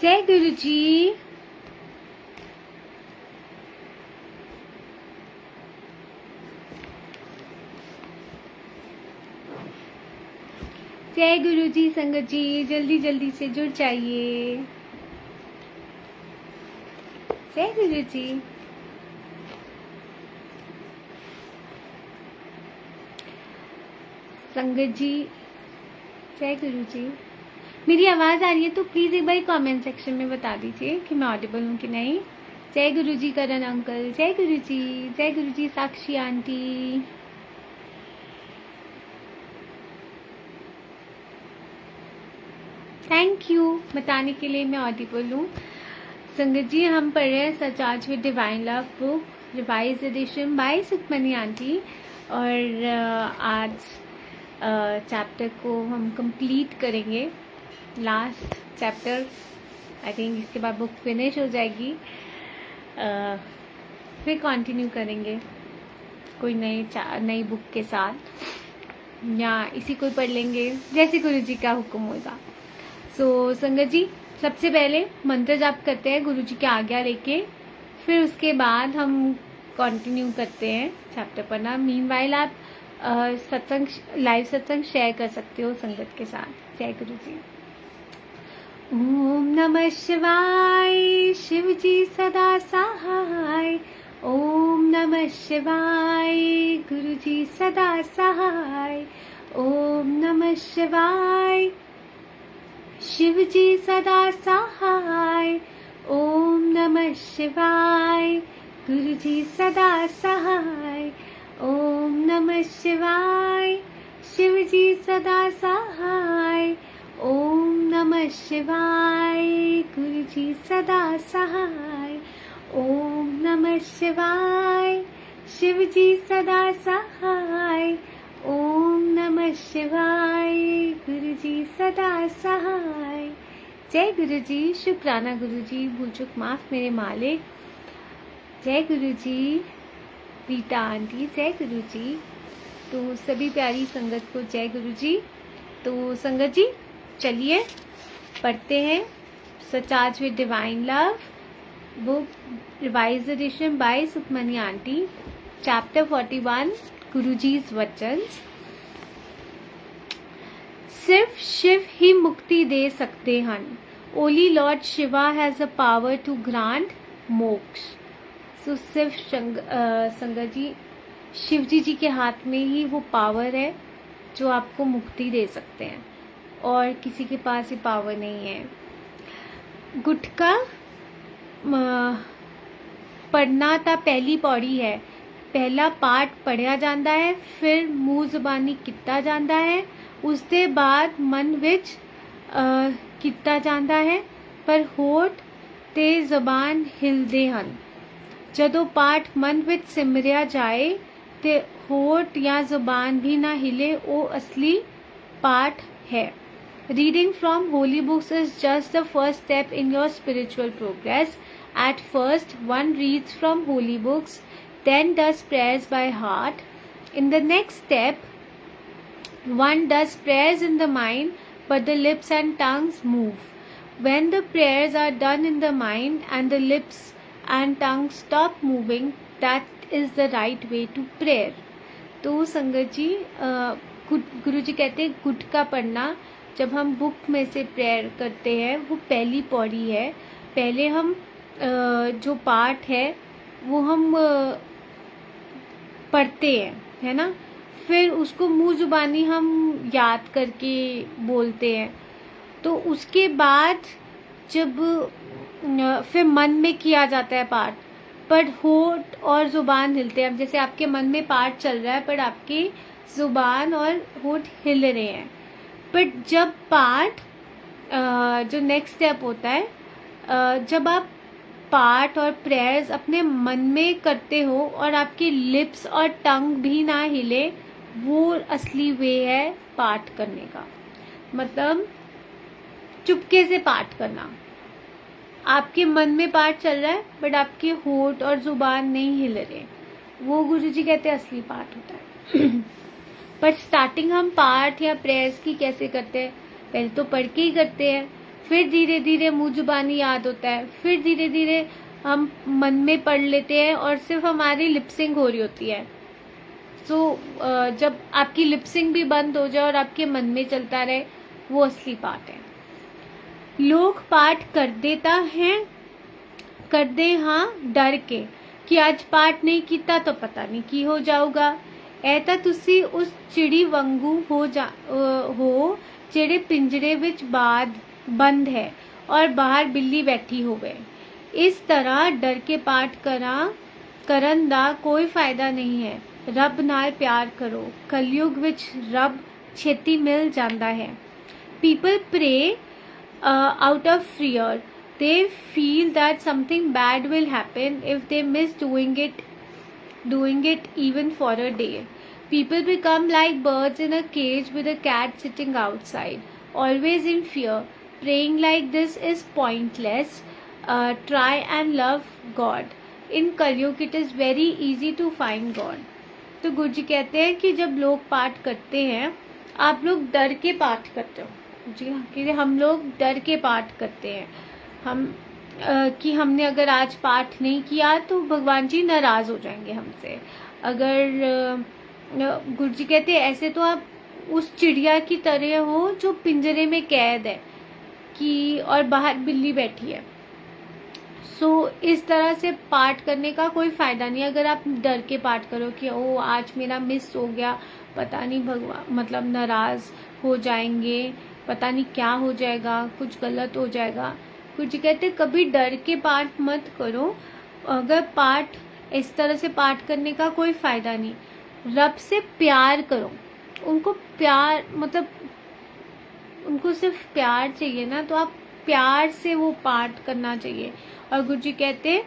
जय गुरु जी। जय गुरु जी। संगत जी जल्दी जल्दी से जुड़ जाइए। जय गुरु जी। संगत जी जय गुरु जी। मेरी आवाज़ आ रही है तो प्लीज़ एक बार कमेंट सेक्शन में बता दीजिए कि मैं ऑडिबल हूँ कि नहीं। जय गुरु जी करण अंकल, जय गुरु जी। जय गुरु जी साक्षी आंटी। थैंक यू बताने के लिए मैं ऑडिबल हूँ। संगत जी हम पढ़ रहे हैं सच आज with divine love book revise edition by Sukhmani aunty और आज चैप्टर को हम कंप्लीट करेंगे। लास्ट चैप्टर आई थिंक इसके बाद बुक फिनिश हो जाएगी। फिर कंटिन्यू करेंगे कोई नई बुक के साथ या इसी को पढ़ लेंगे जैसे गुरु जी का हुक्म होगा। सो संगत जी सबसे पहले मंत्र जाप करते हैं गुरु जी की आज्ञा लेके, फिर उसके बाद हम कंटिन्यू करते हैं चैप्टर पढ़ना। मीनवाइल आप सत्संग लाइव सत्संग शेयर कर सकते हो संगत के साथ। जय गुरु जी। ओम नमः शिवाय शिव जी सदा सहाय। ओम नमः शिवाय गुरु जी सदा सहाय। ओम नमः शिवाय शिव जी सदा सहाय। ओम नमः शिवाय गुरु जी सदा सहाय। ओम नमः शिवाय शिव जी सदा सहाय। ओम नमः शिवाय गुरु जी सदा सहाय। ओम नमः शिवाय शिव जी सदा सहाय। ओम नमः शिवाय गुरु जी सदा सहाय। जय गुरु जी। शुक्राना गुरु जी, भूल चूक माफ मेरे मालिक। जय गुरु जी। रीता आंटी जय गुरु जी। तो सभी प्यारी संगत को जय गुरु जी। तो संगत जी चलिए पढ़ते हैं सच आज with divine love book revise edition by Sukhmani aunty chapter 41 गुरुजी's वचन। सिर्फ शिव ही मुक्ति दे सकते हैं। Only lord Shiva has a power to grant moksha. So सिर्फ संगत जी शिव जी के हाथ में ही वो पावर है जो आपको मुक्ति दे सकते हैं और किसी के पास ये पावर नहीं है। गुटका पढ़ना ता पहली पौड़ी है। पहला पाठ पढ़िया जाता है, फिर मूँह जुबानी किता जाता है, उसके बाद मन विच किता जाता है, पर होठ ते जबान हिलदे हन। जदों पाठ मन विच सिमरिया जाए ते होठ या जुबान भी ना हिले, वो असली पाठ है। Reading from holy books is just the first step in your spiritual progress. At first, one reads from holy books, then does prayers by heart. In the next step, one does prayers in the mind, but the lips and tongues move. When the prayers are done in the mind and the lips and tongue stop moving, that is the right way to prayer. तो संगत जी गुरु जी कहते हैं गुटका पढ़ना जब हम book में से prayer करते हैं वो पहली पौड़ी है। पहले हम जो पाठ है वो हम पढ़ते हैं, है ना, फिर उसको मुंह जुबानी हम याद करके बोलते हैं। तो उसके बाद जब फिर मन में किया जाता है पाठ, पर होठ और जुबान हिलते हैं। अब जैसे आपके मन में पाठ चल रहा है पर आपकी जुबान और होठ हिल रहे हैं। बट जब पाठ जो नेक्स्ट स्टेप होता है जब आप पाठ और प्रेयर्स अपने मन में करते हो और आपके लिप्स और टंग भी ना हिले, वो असली वे है पाठ करने का। मतलब चुपके से पाठ करना। आपके मन में पाठ चल रहा है बट आपके होठ और जुबान नहीं हिल रहे, वो गुरुजी कहते हैं असली पाठ होता है। पर स्टार्टिंग हम पाठ या प्रेयर्स की कैसे करते हैं? पहले तो पढ़ के ही करते हैं, फिर धीरे धीरे मुँह जुबानी याद होता है, फिर धीरे धीरे हम मन में पढ़ लेते हैं और सिर्फ हमारी लिपसिंग हो रही होती है। सो जब आपकी लिपसिंग भी बंद हो जाए और आपके मन में चलता रहे, वो असली पाठ है। लोग पाठ कर देता है, कर दे हाँ डर के कि आज पाठ नहीं किया तो पता नहीं की हो जाऊगा। ऐता तुसी उस चिड़ी वांगू हो ਜਿਹੜੇ पिंजरे विच बंद है और बाहर बिल्ली बैठी होवे। इस तरह डर के पाठ करन दा कोई फायदा नहीं है। रब नाल प्यार करो, कलयुग विच रब छेती मिल जाता है। People pray out of fear. They feel that something bad will happen if they miss doing it even for a day. People become like birds in a cage with a cat sitting outside, always in fear. Praying like this is pointless. Try and love God. In Kalyug it is very easy to find God. तो गुरु जी कहते हैं कि जब लोग पाठ करते हैं, आप लोग डर के पाठ करते हो। जी हाँ, कि हम लोग डर के पाठ करते हैं। कि हमने अगर आज पाठ नहीं किया तो भगवान जी नाराज हो जाएंगे हमसे। अगर गुरु जी कहते हैं ऐसे तो आप उस चिड़िया की तरह हो जो पिंजरे में कैद है कि और बाहर बिल्ली बैठी है। सो इस तरह से पाठ करने का कोई फायदा नहीं। अगर आप डर के पाठ करो कि ओ आज मेरा मिस हो गया, पता नहीं भगवान मतलब नाराज हो जाएंगे, पता नहीं क्या हो जाएगा, कुछ गलत हो जाएगा। कुछ कहते कभी डर के पाठ मत करो। अगर पाठ इस तरह से पाठ करने का कोई फायदा नहीं। रब से प्यार करो, उनको प्यार मतलब उनको सिर्फ प्यार चाहिए ना, तो आप प्यार से वो पाठ करना चाहिए। और गुरु जी कहते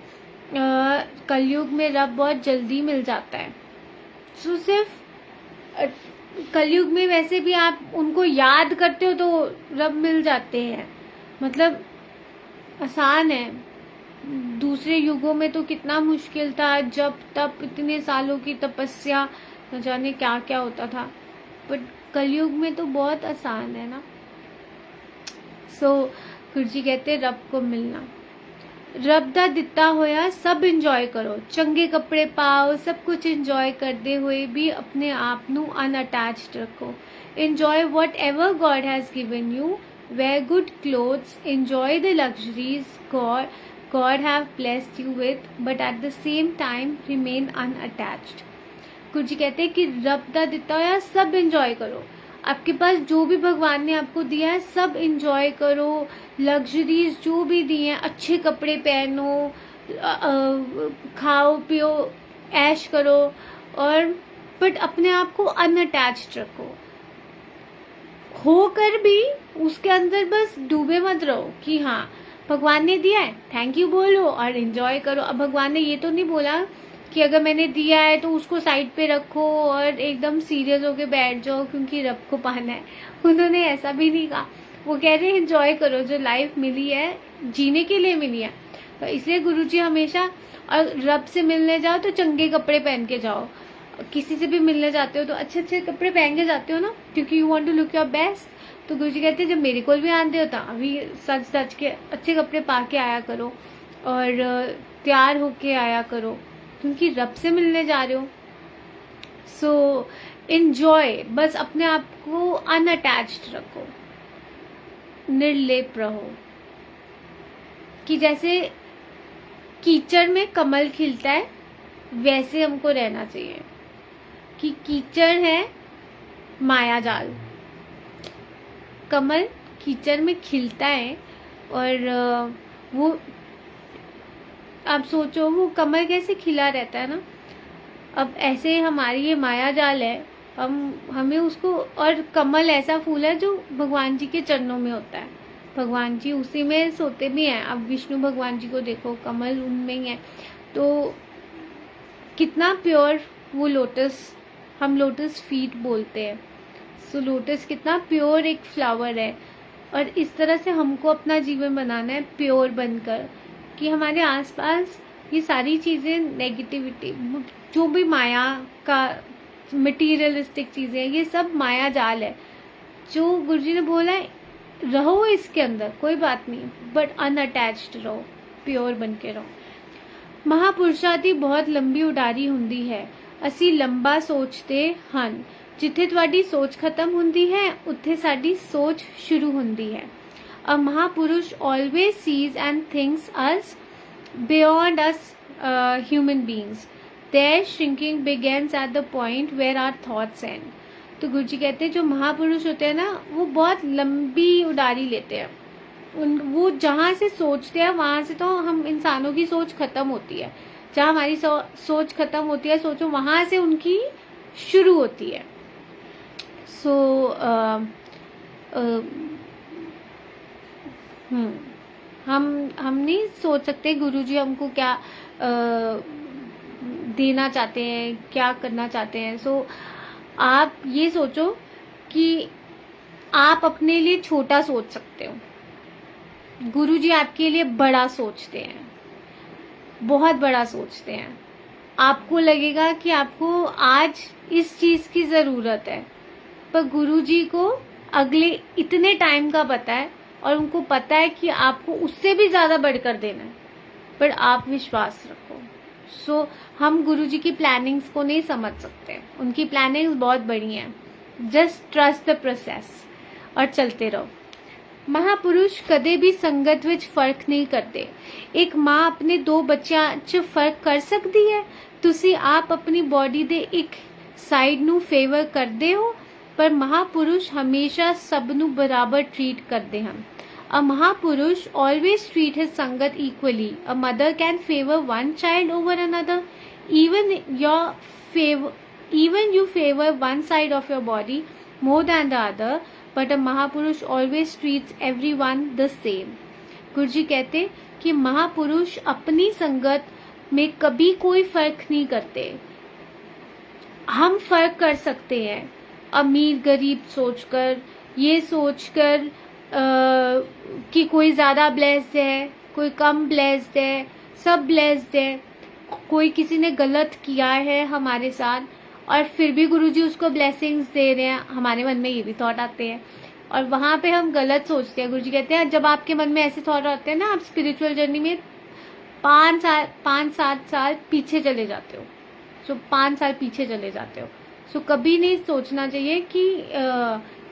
कलयुग में रब बहुत जल्दी मिल जाता है। तो सिर्फ कलयुग में वैसे भी आप उनको याद करते हो तो रब मिल जाते हैं, मतलब आसान है। दूसरे युगों में तो कितना मुश्किल था, जब तब इतने सालों की तपस्या, न जाने क्या क्या होता था, बट कलयुग में तो बहुत आसान है ना। सो गुरु जी कहते रब को मिलना, रब दा दिता होया सब इंजॉय करो। चंगे कपड़े पाओ, सब कुछ इंजॉय करते हुए भी अपने आप नू अनअटैच्ड रखो। Enjoy what ever God has given you, wear good clothes, enjoy the luxuries God have blessed you with, but at the same time remain unattached. गुरु जी कहते हैं कि रब दा दिता होया सब इंजॉय करो। आपके पास जो भी भगवान ने आपको दिया है सब इंजॉय करो। लग्जरीज जो भी दिए हैं, अच्छे कपड़े पहनो, खाओ पियो, ऐश करो, और बट अपने आप को अनअटैच्ड रखो। होकर भी उसके अंदर बस डूबे मत रहो कि हाँ भगवान ने दिया है, थैंक यू बोलो और एंजॉय करो। अब भगवान ने ये तो नहीं बोला कि अगर मैंने दिया है तो उसको साइड पे रखो और एकदम सीरियस होके बैठ जाओ क्योंकि रब को पाना है। उन्होंने ऐसा भी नहीं कहा। वो कह रहे हैं एंजॉय करो, जो लाइफ मिली है जीने के लिए मिली है। तो इसलिए गुरुजी हमेशा, और रब से मिलने जाओ तो चंगे कपड़े पहन के जाओ। किसी से भी मिलने जाते हो तो अच्छे अच्छे कपड़े पहन के जाते हो ना, क्योंकि you want to look your best. तो गुरुजी कहते हैं जब मेरे को भी आते होता अभी सच सच के अच्छे कपड़े पा के आया करो और तैयार होके आया करो, क्योंकि रब से मिलने जा रहे हो। सो एंजॉय, बस अपने आप को अनअटैच्ड रखो, निर्लेप रहो। कि जैसे कीचड़ में कमल खिलता है वैसे हमको रहना चाहिए। कि कीचड़ है माया जाल, कमल कीचड़ में खिलता है और वो आप सोचो वो कमल कैसे खिला रहता है ना। अब ऐसे हमारी ये माया जाल है, हमें उसको, और कमल ऐसा फूल है जो भगवान जी के चरणों में होता है। भगवान जी उसी में सोते भी हैं। अब विष्णु भगवान जी को देखो, कमल उनमें ही है। तो कितना प्योर वो लोटस, हम लोटस फीट बोलते हैं। सो लोटस कितना प्योर एक फ्लावर है। और इस तरह से हमको अपना जीवन बनाना है प्योर बनकर, कि हमारे आसपास ये सारी चीज़ें, नेगेटिविटी, जो भी माया का मटीरियलिस्टिक चीज़ें हैं, ये सब माया जाल है। जो गुरुजी ने बोला है रहो इसके अंदर, कोई बात नहीं, बट अनअटैच्ड रहो, प्योर बन के रहो। ਮਹਾਪੁਰਸ਼ਾਂ ਦੀ ਬਹੁਤ ਲੰਬੀ ਉਡਾਰੀ ਹੁੰਦੀ ਹੈ। ਅਸੀਂ ਲੰਬਾ ਸੋਚਦੇ ਹਨ। ਜਿੱਥੇ ਤੁਹਾਡੀ ਸੋਚ ਖਤਮ ਹੁੰਦੀ ਹੈ ਉੱਥੇ ਸਾਡੀ ਸੋਚ ਸ਼ੁਰੂ ਹੁੰਦੀ ਹੈ। A Mahapurush always sees and thinks us beyond us human beings. Their shrinking begins at the point where our thoughts end. तो गुरु जी कहते हैं जो महापुरुष होते हैं ना वो बहुत लंबी उडारी लेते हैं। वो जहाँ से सोचते हैं वहां से तो हम इंसानों की सोच खत्म होती है। जहाँ हमारी सोच खत्म होती है, सोचो वहां से उनकी शुरू होती है। हम नहीं सोच सकते गुरुजी हमको क्या देना चाहते हैं, क्या करना चाहते हैं। आप ये सोचो कि आप अपने लिए छोटा सोच सकते हो, गुरुजी आपके लिए बड़ा सोचते हैं, बहुत बड़ा सोचते हैं। आपको लगेगा कि आपको आज इस चीज की जरूरत है, पर गुरुजी को अगले इतने टाइम का पता है और उनको पता है कि आपको उससे भी ज्यादा बढ़कर देना है, पर आप विश्वास रखो। हम गुरुजी की प्लानिंग्स को नहीं समझ सकते, उनकी प्लानिंग्स बहुत बड़ी हैं। जस्ट ट्रस्ट द प्रोसेस और चलते रहो। महापुरुष कदे भी संगत विच फर्क नहीं करते। एक माँ अपने दो बच्चों च फर्क कर सकती है। तुसी आप अपनी बॉडी दे एक साइड नू फेवर करते हो, पर महापुरुष हमेशा सब नू बराबर ट्रीट करते हैं। A Mahapurush always treat his sangat equally. A mother can favor one child over another. Even you favor one side of your body more than the other, but a Mahapurush always treats everyone the same. गुरुजी कहते कि महापुरुष अपनी संगत में कभी कोई फर्क नहीं करते। हम फर्क कर सकते हैं अमीर गरीब सोचकर, ये सोचकर कि कोई ज्यादा ब्लेस्ड है, कोई कम ब्लेस्ड है, सब ब्लेस्ड है। कोई किसी ने गलत किया है हमारे साथ और फिर भी गुरुजी उसको ब्लेसिंग्स दे रहे हैं, हमारे मन में ये भी थॉट आते हैं और वहां पे हम गलत सोचते हैं। गुरुजी कहते हैं जब आपके मन में ऐसे थॉट आते हैं ना, आप स्पिरिचुअल जर्नी में 5-7 साल पीछे चले जाते हो। 5 साल पीछे चले जाते हो। कभी नहीं सोचना चाहिए कि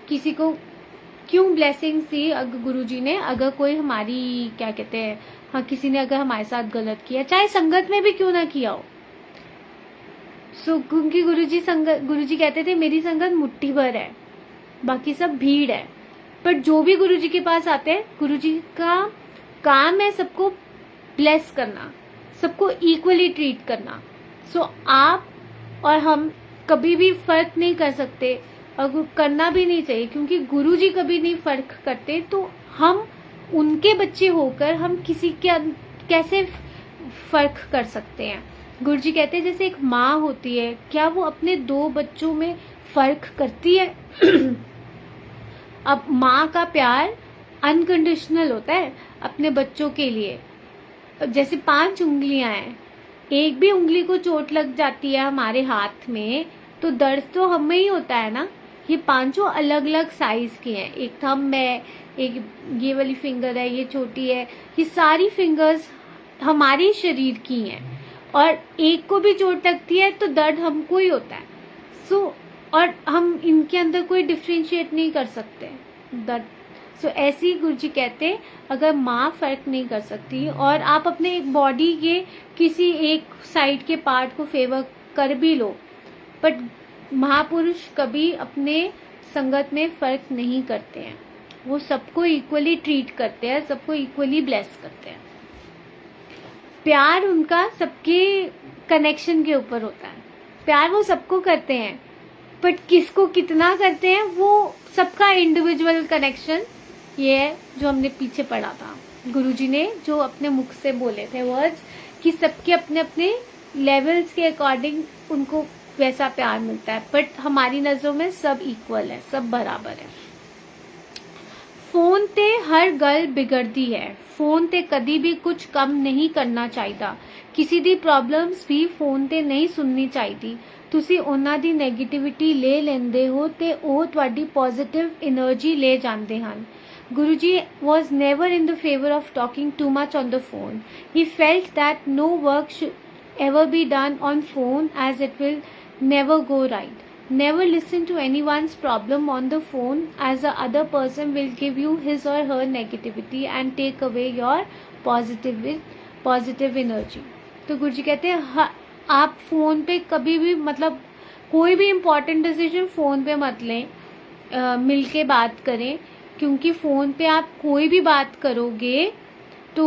किसी को क्यों ब्लेसिंग्स दी गुरुजी ने, अगर कोई हमारी क्या कहते हैं, हाँ किसी ने अगर हमारे साथ गलत किया, चाहे संगत में भी क्यों ना किया हो। क्योंकि गुरुजी कहते थे मेरी संगत मुट्ठी भर है, बाकी सब भीड़ है। पर जो भी गुरुजी के पास आते हैं, गुरुजी का काम है सबको ब्लेस करना, सबको इक्वली ट्रीट करना। आप और हम कभी भी फर्क नहीं कर सकते और करना भी नहीं चाहिए, क्योंकि गुरुजी कभी नहीं फर्क करते। तो हम उनके बच्चे होकर हम किसी के कैसे फर्क कर सकते हैं। गुरुजी कहते हैं जैसे एक माँ होती है, क्या वो अपने 2 बच्चों में फर्क करती है? अब माँ का प्यार अनकंडीशनल होता है अपने बच्चों के लिए। जैसे 5 उंगलियां हैं, एक भी उंगली को चोट लग जाती है हमारे हाथ में तो दर्द तो हमें ही होता है ना। ये 5 अलग अलग साइज की हैं, एक थंब है, एक ये वाली फिंगर है, ये छोटी है, ये सारी फिंगर्स हमारी शरीर की हैं और एक को भी चोट लगती है तो दर्द हमको ही होता है। और हम इनके अंदर कोई डिफ्रेंशिएट नहीं कर सकते दर्द। ऐसे ही गुरुजी कहते हैं अगर माँ फर्क नहीं कर सकती और आप अपने बॉडी के किसी एक साइड के पार्ट को फेवर कर भी लो, बट महापुरुष कभी अपने संगत में फर्क नहीं करते हैं। वो सबको इक्वली ट्रीट करते हैं, सबको इक्वली ब्लेस करते हैं। प्यार उनका सबके कनेक्शन के ऊपर होता है। प्यार वो सबको करते हैं, बट किसको कितना करते हैं वो सबका इंडिविजुअल कनेक्शन ये है जो हमने पीछे पढ़ा था। गुरुजी ने जो अपने मुख से बोले थे वर्ड्स कि सबके अपने अपने लेवल्स के अकॉर्डिंग उनको वैसा प्यार मिलता है, बट हमारी नजरों में सब इक्वल है, सब बराबर है। फोन ते हर गल बिगड़ती है, फोन ते कदी भी कुछ कम नहीं करना चाहिए। किसी दी प्रॉब्लम्स भी फोन ते नहीं सुननी चाहिए। ਤੁਸੀਂ ਉਹਨਾਂ ਦੀ ਨੈਗੇਟਿਵਿਟੀ ਲੈ ਲੈਂਦੇ ਹੋ ਤੇ ਉਹ ਤੁਹਾਡੀ ਪੋਜ਼ਿਟਿਵ એનર્ਜੀ ਲੈ ਜਾਂਦੇ ਹਨ। Guruji was never in the favor of talking too much on the phone. He felt that no work should ever be done on phone as it will never go right. Never listen to anyone's problem on the phone as the other person will give you his or her negativity and take away your positive energy. तो गुरुजी कहते हैं आप phone पे कभी भी मतलब कोई भी इम्पॉर्टेंट डिसीजन फ़ोन पे मत लें, मिल के बात करें, क्योंकि फ़ोन पे आप कोई भी बात करोगे तो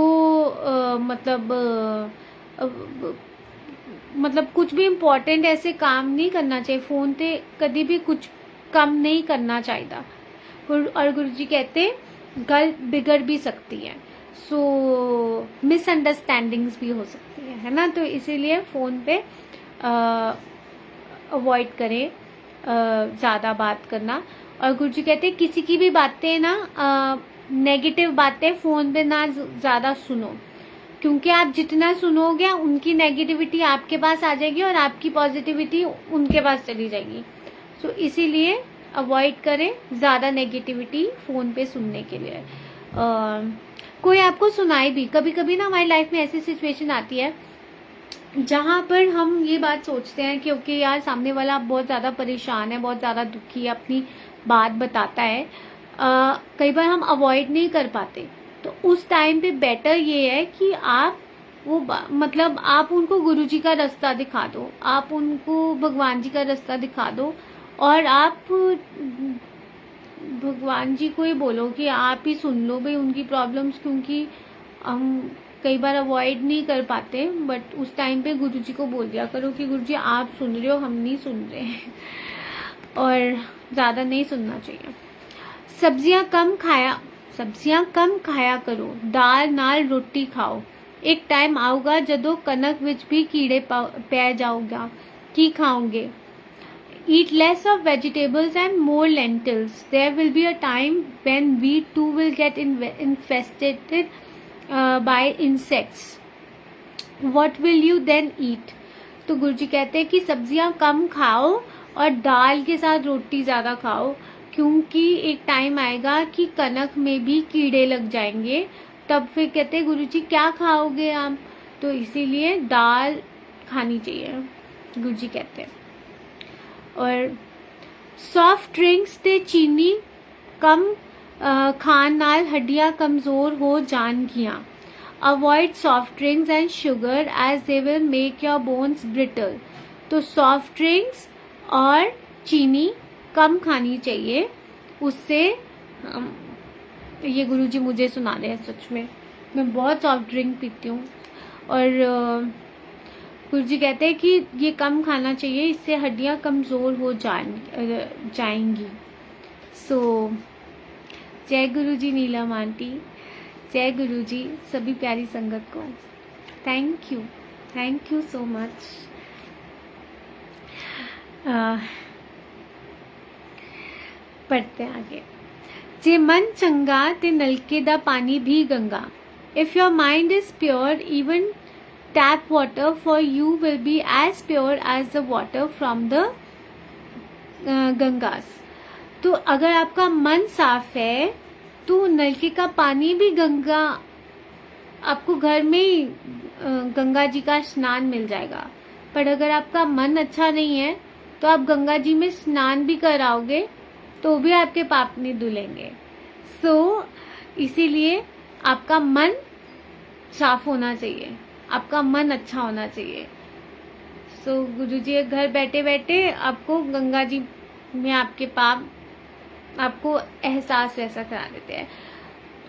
मतलब कुछ भी इम्पोर्टेंट ऐसे काम नहीं करना चाहिए फ़ोन पे, कभी भी कुछ कम नहीं करना चाहिए। और गुरुजी कहते हैं गल बिगड़ भी सकती है, सो मिसअंडरस्टैंडिंग्स भी हो सकती है ना। तो इसीलिए फ़ोन पे अवॉइड करें ज़्यादा बात करना। और गुरुजी कहते हैं किसी की भी बातें ना नेगेटिव बातें फ़ोन पे ना ज़्यादा सुनो, क्योंकि आप जितना सुनोगे उनकी नेगेटिविटी आपके पास आ जाएगी और आपकी पॉजिटिविटी उनके पास चली जाएगी। सो इसीलिए अवॉइड करें ज़्यादा नेगेटिविटी फ़ोन पे सुनने के लिए। कोई आपको सुनाए भी, कभी कभी ना हमारी लाइफ में ऐसी सिचुएशन आती है जहाँ पर हम ये बात सोचते हैं क्योंकि यार सामने वाला बहुत ज़्यादा परेशान है, बहुत ज़्यादा दुखी है, अपनी बात बताता है, कई बार हम अवॉइड नहीं कर पाते। तो उस टाइम पे बेटर ये है कि आप वो मतलब आप उनको गुरुजी का रास्ता दिखा दो, आप उनको भगवान जी का रास्ता दिखा दो और आप भगवान जी को ही बोलो कि आप ही सुन लो भाई उनकी प्रॉब्लम्स, क्योंकि हम कई बार अवॉइड नहीं कर पाते। बट उस टाइम पे गुरुजी को बोल दिया करो कि गुरुजी आप सुन रहे हो, हम नहीं सुन रहे हैं, और ज़्यादा नहीं सुनना चाहिए। सब्जियां कम खाया करो, दाल नाल रोटी खाओ। एक टाइम आऊगा जदों कनक विच भी कीड़े पै जाऊगा, की खाओगे। Eat less of vegetables and more lentils. There will be a time when we too will get infested by insects. What will you then eat? तो गुरुजी कहते हैं कि सब्जियां कम खाओ और दाल के साथ रोटी ज़्यादा खाओ, क्योंकि एक टाइम आएगा कि कनक में भी कीड़े लग जाएंगे। तब फिर कहते हैं गुरुजी क्या खाओगे आप, तो इसीलिए दाल खानी चाहिए, गुरुजी कहते हैं। और सॉफ्ट ड्रिंक्स ते चीनी कम खान नाल हड्डियां कमज़ोर हो जाणगियां। Avoid soft drinks and sugar as they will make your bones brittle. तो सॉफ्ट ड्रिंक्स और चीनी कम खानी चाहिए, उससे ये गुरुजी मुझे सुना रहे हैं, सच में मैं बहुत सॉफ्ट ड्रिंक पीती हूँ। और गुरुजी कहते हैं कि ये कम खाना चाहिए, इससे हड्डियाँ कमज़ोर हो जाएंगी। सो जय गुरुजी नीलम आंटी, जय गुरुजी सभी प्यारी संगत को। Thank you so much. पढ़ते आगे। जे मन चंगा ते नलके दा पानी भी Ganga. If your mind is pure, even tap water for you will be as pure as the water from the Gangas. तो अगर आपका मन साफ है तो नलके का पानी भी गंगा, आपको घर में ही गंगा जी का स्नान मिल जाएगा। पर अगर आपका मन अच्छा नहीं है तो आप गंगा जी में स्नान भी कराओगे तो भी आपके पाप नहीं धुलेंगे। सो इसीलिए आपका मन साफ होना चाहिए, आपका मन अच्छा होना चाहिए। सो गुरुजी घर बैठे बैठे आपको गंगा जी में आपके पाप, आपको एहसास वैसा करा देते हैं।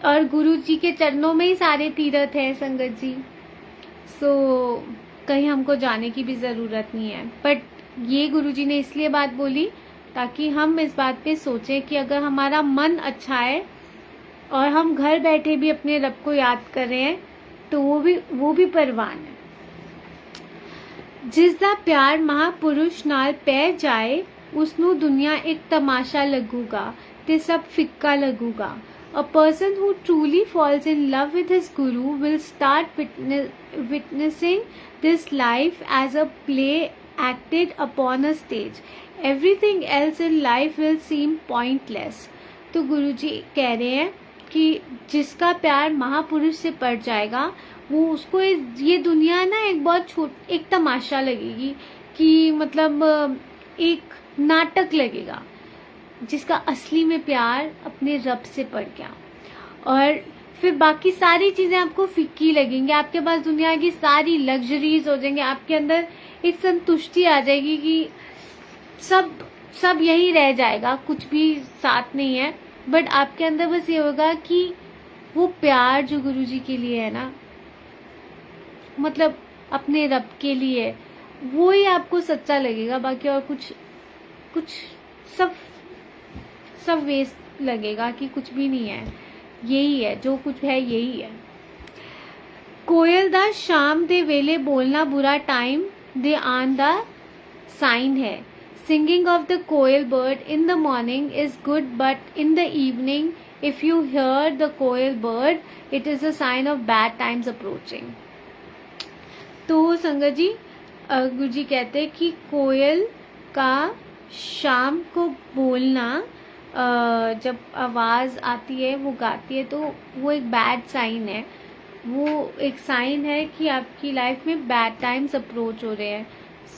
और गुरुजी के चरणों में ही सारे तीर्थ हैं संगत जी। सो कहीं हमको जाने की भी ज़रूरत नहीं है। बट ये गुरुजी ने इसलिए बात बोली ताकि हम इस बात पे सोचें कि अगर हमारा मन अच्छा है और हम घर बैठे भी अपने रब को याद कर रहे हैं तो वो भी परवान है। जिस दा प्यार महापुरुष नाल पै जाए उसनू दुनिया एक तमाशा लगूगा ते सब फिक्का लगूगा। A person who truly falls in love with his guru will start witnessing this life as a play acted upon a stage. Everything else in life will seem pointless. तो गुरुजी कह रहे हैं कि जिसका प्यार महापुरुष से पड़ जाएगा वो उसको ये दुनिया ना एक तमाशा लगेगी, कि मतलब एक नाटक लगेगा। जिसका असली में प्यार अपने रब से पड़ गया, और फिर बाकी सारी चीजें आपको फीकी लगेंगी, आपके पास दुनिया की सारी लग्जरीज हो जाएंगे, आपके अंदर एक संतुष्टि आ जाएगी कि सब यही रह जाएगा, कुछ भी साथ नहीं है। बट आपके अंदर बस ये होगा कि वो प्यार जो गुरुजी के लिए है ना, मतलब अपने रब के लिए, वो ही आपको सच्चा लगेगा। बाकी और कुछ सब वेस्ट लगेगा, कि कुछ भी नहीं है, यही है जो कुछ है, यही है। कोयल दा शाम दे वेले बोलना बुरा टाइम दे आन दा साइन है। Singing of the koel bird in the morning is good, but in the evening, if you hear the koel bird, it is a sign of bad times approaching. तो संगत जी, गुरुजी कहते हैं कि कोयल का शाम को बोलना, जब आवाज आती है, वो गाती है, तो वो एक बैड साइन है। वो एक साइन है कि आपकी लाइफ में बैड टाइम्स अप्रोच हो रहे हैं।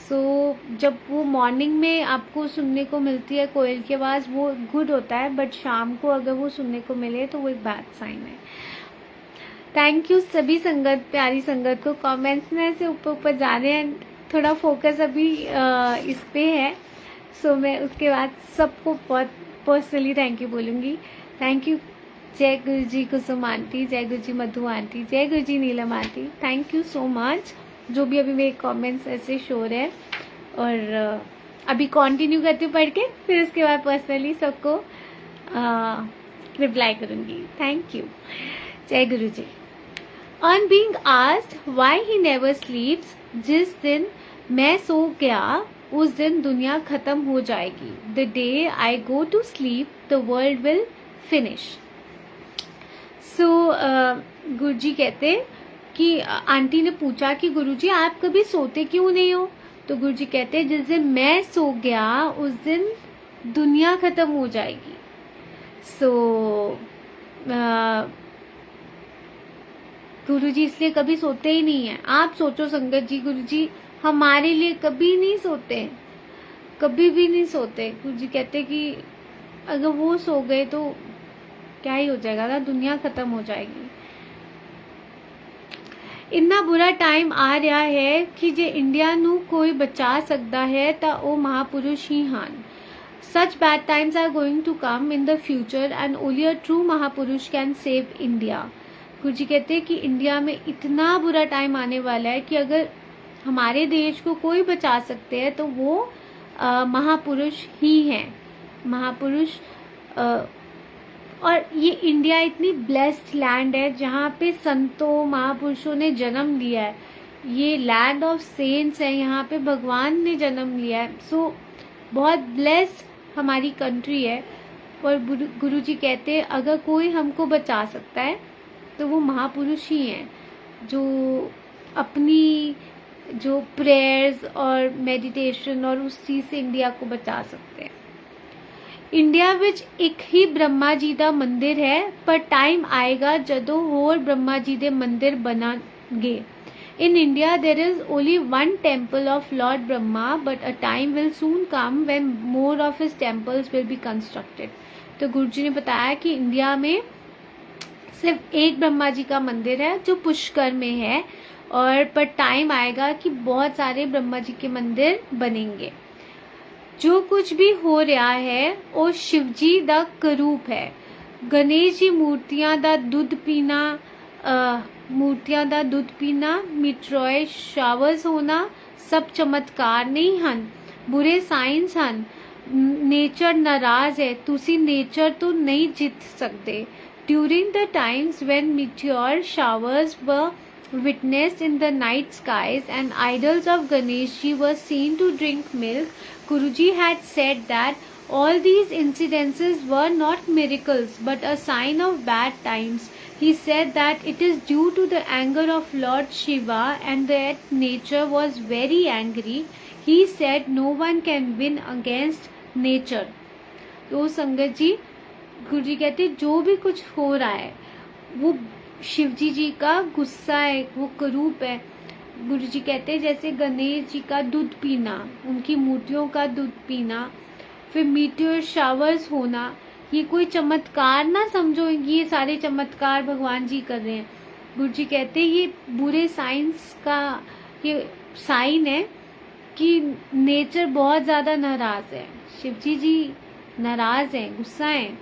सो जब वो मॉर्निंग में आपको सुनने को मिलती है कोयल की आवाज़, वो गुड होता है, बट शाम को अगर वो सुनने को मिले तो वो एक बैड साइन है। थैंक यू सभी संगत, प्यारी संगत को। कमेंट्स में ऐसे ऊपर जा रहे हैं, थोड़ा फोकस अभी इस पे है। सो मैं उसके बाद सबको बहुत पर्सनली थैंक यू बोलूँगी। थैंक यू जय गुरु जी कुसुम आंटी, जय गुरु जी मधु आंटी, जय Guru ji Neelam aunty. Thank you so much, जो भी अभी मेरे कमेंट्स ऐसे शो रहे हैं। और अभी कंटिन्यू करती हूँ पढ़ के, फिर उसके बाद पर्सनली सबको रिप्लाई करूँगी। थैंक यू, जय Guru ji. On being asked why he never sleeps, जिस दिन मैं सो गया उस दिन दुनिया खत्म हो जाएगी। The day I go to sleep the world will finish. So Guruji कहते कि आंटी ने पूछा कि गुरुजी आप कभी सोते क्यों नहीं हो? तो गुरुजी कहते जिस दिन मैं सो गया उस दिन दुनिया खत्म हो जाएगी। सो गुरुजी इसलिए कभी सोते ही नहीं है। आप सोचो संगत जी, गुरुजी हमारे लिए कभी नहीं सोते, कभी भी नहीं सोते। गुरुजी कहते कि अगर वो सो गए तो क्या ही हो जाएगा ना, दुनिया खत्म हो जाएगी। इन्ना बुरा टाइम आ रहा है कि जे इंडिया नू कोई बचा सकता है ता ओ महापुरुष ही हान। Such bad times are going to come in the future and only a true महापुरुष can save India। गुरुजी कहते हैं कि इंडिया में इतना बुरा टाइम आने वाला है कि अगर हमारे देश को कोई बचा सकते हैं तो वो महापुरुष ही हैं। महापुरुष और ये इंडिया इतनी ब्लेस्ड लैंड है जहाँ पे संतों महापुरुषों ने जन्म लिया है। ये लैंड ऑफ सेंट्स है, यहाँ पे भगवान ने जन्म लिया है। सो बहुत ब्लेस्ड हमारी कंट्री है। और गुरुजी कहते हैं अगर कोई हमको बचा सकता है तो वो महापुरुष ही हैं, जो अपनी जो प्रेयर्स और मेडिटेशन और उस चीज़ से इंडिया को बचा सकते हैं। इंडिया विच एक ही ब्रह्मा जी का मंदिर है, पर टाइम आएगा जदों होर ब्रह्मा जी के मंदिर बनांगे। In India, there is only one temple of Lord Brahma, but a time will soon come when more of his temples will be constructed। तो गुरुजी ने बताया कि इंडिया में सिर्फ एक ब्रह्मा जी का मंदिर है जो पुष्कर में है, और पर टाइम आएगा कि बहुत सारे ब्रह्मा जी के मंदिर बनेंगे। जो कुछ भी हो रहा है वो शिवजी दा करूप है। गणेश जी मूर्तियां दा दुध पीना, मिट्रॉय शावर्स होना सब चमत्कार नहीं हन, बुरे साइंस हन। नेचर नाराज है, तुसी नेचर तो नहीं जीत सकते। During the times when meteor showers were witnessed in the night skies and idols of Ganesh ji were seen to drink milk, Guruji had said that all these incidences were not miracles but a sign of bad times. He said that it is due to the anger of Lord Shiva and that nature was very angry. He said no one can win against nature। तो संगत जी गुरुजी कहते जो भी कुछ हो रहा है वो शिवजी जी का गुस्सा है, वो करूप है। गुरुजी कहते जैसे गणेश जी का दूध पीना, उनकी मूर्तियों का दूध पीना, फिर मीटियोर शावर्स होना, ये कोई चमत्कार ना समझो, ये सारे चमत्कार भगवान जी कर रहे हैं। गुरुजी कहते ये बुरे साइंस का ये साइन है कि नेचर बहुत ज्यादा नाराज है, शिवजी जी नाराज हैं, गुस्सा हैं,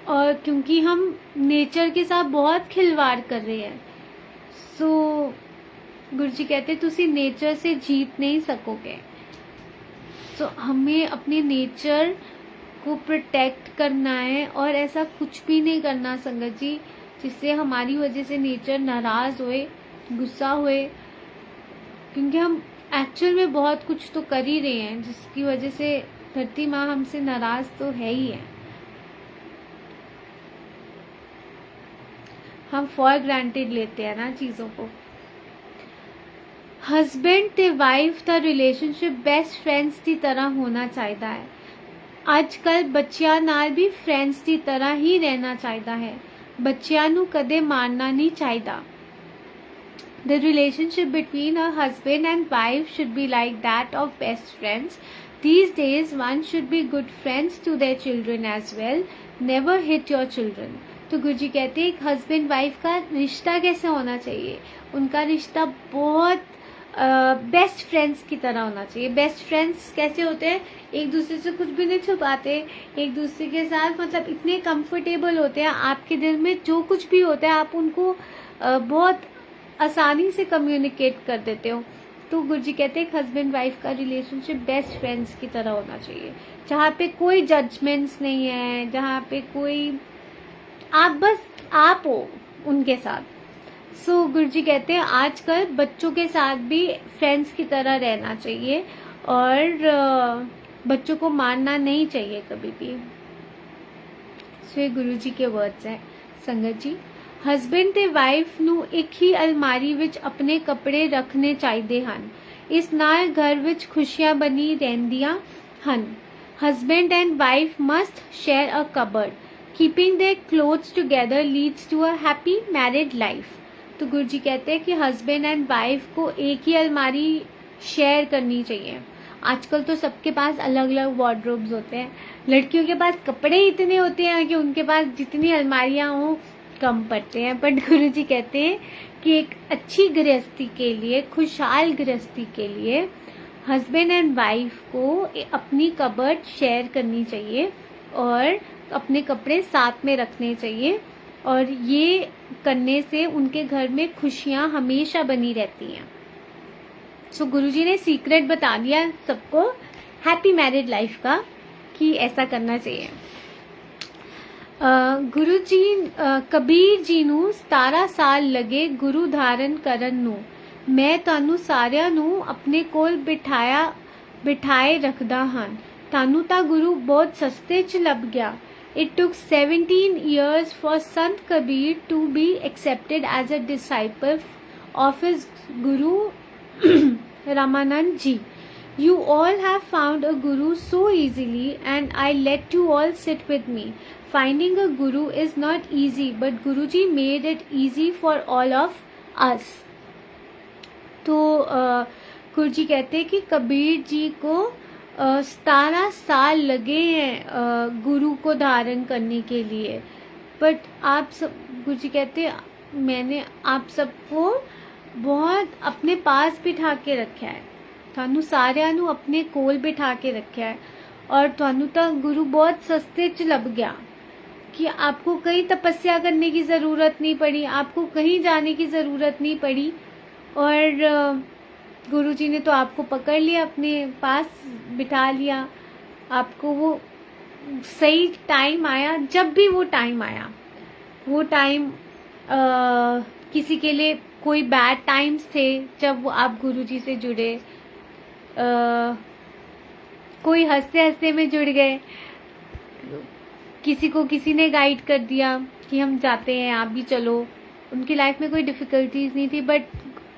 और क्योंकि हम नेचर के साथ बहुत खिलवाड़ कर रहे हैं। सो गुरुजी कहते तुसी नेचर से जीत नहीं सकोगे। सो हमें अपने नेचर को प्रोटेक्ट करना है और ऐसा कुछ भी नहीं करना संगत जी जिससे हमारी वजह से नेचर नाराज होए, गुस्सा होए, क्योंकि हम एक्चुअल में बहुत कुछ तो कर ही रहे हैं जिसकी वजह से धरती माँ हमसे नाराज तो है ही है। हम फॉर ग्रांटेड लेते हैं ना चीजों को। हस्बैंड ਤੇ ਵਾਈਫ ਦਾ ਰਿਲੇਸ਼ਨਸ਼ਿਪ ਬੈਸਟ ਫਰੈਂਡਸ ਦੀ ਤਰ੍ਹਾਂ ਹੋਣਾ ਚਾਹੀਦਾ ਹੈ। ਅੱਜ ਕੱਲ ਬੱਚਿਆਂ ਨਾਲ ਵੀ ਫਰੈਂਡਸ ਦੀ ਤਰ੍ਹਾਂ ਹੀ ਰਹਿਣਾ ਚਾਹੀਦਾ ਹੈ। ਬੱਚਿਆਂ ਨੂੰ ਕਦੇ ਮਾਰਨਾ ਨਹੀਂ ਚਾਹੀਦਾ। The relationship between a husband and wife should be like that of best friends. These days one should be good friends to their children as well. Never hit your children. तो गुरुजी कहते हैं एक हस्बैंड वाइफ का रिश्ता कैसे होना चाहिए, उनका रिश्ता बहुत बेस्ट फ्रेंड्स की तरह होना चाहिए। बेस्ट फ्रेंड्स कैसे होते हैं, एक दूसरे से कुछ भी नहीं छुपाते, एक दूसरे के साथ मतलब इतने कंफर्टेबल होते हैं, आपके दिल में जो कुछ भी होता है आप उनको बहुत आसानी से कम्युनिकेट कर देते हो। तो गुरुजी कहते हैं हस्बैंड वाइफ का रिलेशनशिप बेस्ट फ्रेंड्स की तरह होना चाहिए, जहाँ पे कोई जजमेंट्स नहीं है, जहाँ पे कोई आप बस आप हो उनके साथ। सो गुरुजी कहते हैं आजकल बच्चों के साथ भी फ्रेंड्स की तरह रहना चाहिए और बच्चों को मारना नहीं चाहिए कभी भी। सो ये गुरुजी के वर्ड्स हैं संगत जी। ਹਸਬੈਂਡ ਤੇ ਵਾਈਫ ਨੂੰ ਇੱਕ ਹੀ ਅਲਮਾਰੀ ਵਿੱਚ ਆਪਣੇ ਕੱਪੜੇ ਰੱਖਣੇ ਚਾਹੀਦੇ ਹਨ। ਇਸ ਨਾਲ ਘਰ ਵਿੱਚ ਖੁਸ਼ੀਆਂ ਬਣੀ ਰਹਿੰਦੀਆਂ ਹਨ। Husband and wife must share a cupboard. Keeping their clothes together leads to a happy married life। तो गुरुजी कहते हैं कि हस्बैंड एंड वाइफ को एक ही अलमारी शेयर करनी चाहिए। आजकल तो सबके पास अलग अलग वार्डरोब्स होते हैं, लड़कियों के पास कपड़े इतने होते हैं कि उनके पास जितनी अलमारियां हो कम पड़ते हैं। बट गुरुजी कहते हैं कि एक अच्छी गृहस्थी के लिए, खुशहाल गृहस्थी के लिए हस्बैंड एंड वाइफ को अपनी कबर्ड शेयर करनी चाहिए और अपने कपड़े साथ में रखने चाहिए, और ये करने से उनके घर में खुशियां हमेशा बनी रहती हैं। सो गुरुजी ने सीक्रेट बता दिया सबको हैप्पी मैरिड लाइफ का कि ऐसा करना चाहिए। गुरु जी कबीर जी ਨੂੰ 17 ਸਾਲ लगे गुरु धारण ਕਰਨ ਨੂੰ। मैं ਤੁਹਾਨੂੰ ਸਾਰਿਆਂ ਨੂੰ ਆਪਣੇ ਕੋਲ ਬਿਠਾਏ ਰੱਖਦਾ ਹਾਂ। ਤੁਹਾਨੂੰ ਤਾਂ ਗੁਰੂ ਬਹੁਤ ਸਸਤੇ 'ਚ ਲੱਭ ਗਿਆ। It took 17 years for Sant Kabir to be accepted as a disciple of his Guru Ramanand Ji. You all have found a Guru so easily and I let you all sit with me. Finding a Guru is not easy, but Guruji made it easy for all of us. तो गुरुजी कहते हैं कि कबीर जी को 17 साल लगे हैं गुरु को धारण करने के लिए। बट आप सब, गुरुजी कहते हैं मैंने आप सबको बहुत अपने पास बिठा के रखा है, थानू सारियां नू अपने कोल बिठा के रखा है, और थानू तो गुरु बहुत सस्ते च लभ गया कि आपको कहीं तपस्या करने की ज़रूरत नहीं पड़ी, आपको कहीं जाने की ज़रूरत नहीं पड़ी, और गुरुजी ने तो आपको पकड़ लिया, अपने पास बिठा लिया। आपको वो सही टाइम आया, जब भी वो टाइम आया, वो टाइम किसी के लिए कोई बैड टाइम्स थे जब वो आप गुरुजी से जुड़े, कोई हंसते हंसते में जुड़ गए, किसी को किसी ने गाइड कर दिया कि हम जाते हैं आप भी चलो। उनकी लाइफ में कोई डिफ़िकल्टीज नहीं थी बट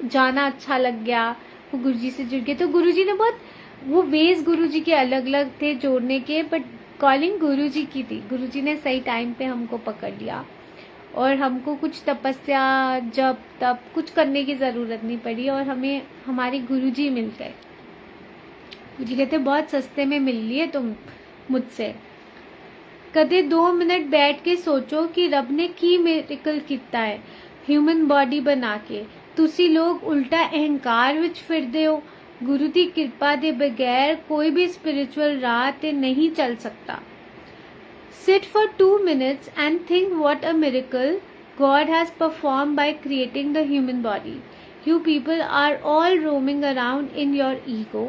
जाना अच्छा लग गया, वो गुरुजी से जुड़ गए। तो गुरुजी ने बहुत वो वेज गुरुजी के अलग अलग थे जोड़ने के, बट कॉलिंग गुरु जी की थी। गुरु जी ने सही टाइम पे हमको पकड़ लिया और हमको कुछ तपस्या जप तप कुछ करने की ज़रूरत नहीं पड़ी और हमें हमारे गुरु जी मिल गए। गुरु जी कहते बहुत सस्ते में मिल लिए तुम मुझसे। कदे 2 मिनट बैठ के सोचो कि रब ने की मिरेकल किया है ह्यूमन बॉडी बना के। तुसी लोग उल्टा अहंकार विच फिरदे हो। गुरु की कृपा दे बगैर कोई भी स्पिरिचुअल राह ते नहीं चल सकता। Sit for 2 minutes and think what a miracle God has performed by creating the human body. You people are all roaming around in your ego.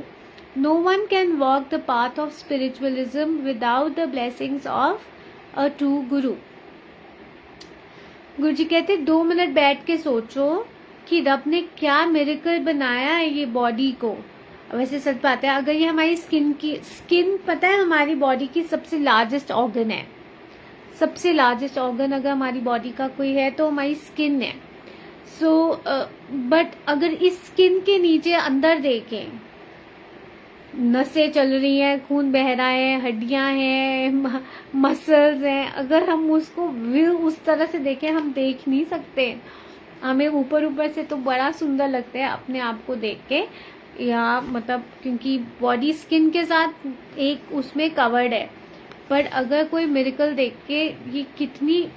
No one can walk the path of spiritualism without the blessings of a true guru. गुरु जी कहते 2 minute बैठ के सोचो कि रब ने क्या miracle बनाया है ये बॉडी को। वैसे सच बात है, अगर ये हमारी स्किन पता है हमारी बॉडी की सबसे लार्जेस्ट ऑर्गन है। सबसे लार्जेस्ट ऑर्गन अगर हमारी बॉडी का कोई है तो हमारी स्किन है। बट अगर इस स्किन के नीचे अंदर देखें, नसें चल रही हैं, खून बह रहा है, हड्डियां हैं, मसल्स हैं, अगर हम उसको व्यू उस तरह से देखें, हम देख नहीं सकते। हमें ऊपर से तो बड़ा सुंदर लगता है अपने आप को देख के, या मतलब क्योंकि बॉडी स्किन के साथ एक उसमें कवर्ड है। पर अगर कोई मिरेकल देख के ये कितनी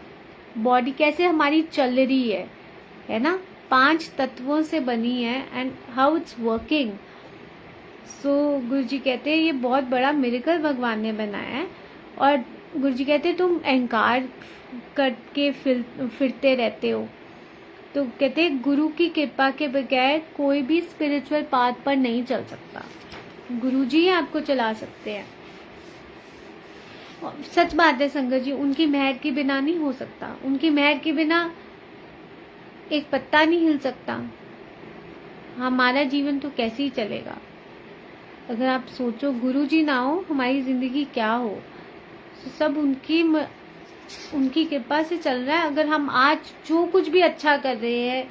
बॉडी कैसे हमारी चल रही है ना, 5 तत्वों से बनी है एंड हाउ इट्स वर्किंग। सो गुरु जी कहते हैं ये बहुत बड़ा मिरेकल भगवान ने बनाया है। और गुरु जी कहते हैं तुम अहंकार करके फिरते रहते हो। तो कहते हैं गुरु की कृपा के बगैर कोई भी स्पिरिचुअल पाथ पर नहीं चल सकता। गुरु जी ही आपको चला सकते हैं। सच बात है संगत जी, उनकी मेहर के बिना नहीं हो सकता। उनकी मेहर के बिना एक पत्ता नहीं हिल सकता। हमारा जीवन तो कैसे ही चलेगा। अगर आप सोचो गुरु जी ना हो हमारी जिंदगी क्या हो। सब उनकी कृपा से चल रहा है। अगर हम आज जो कुछ भी अच्छा कर रहे हैं,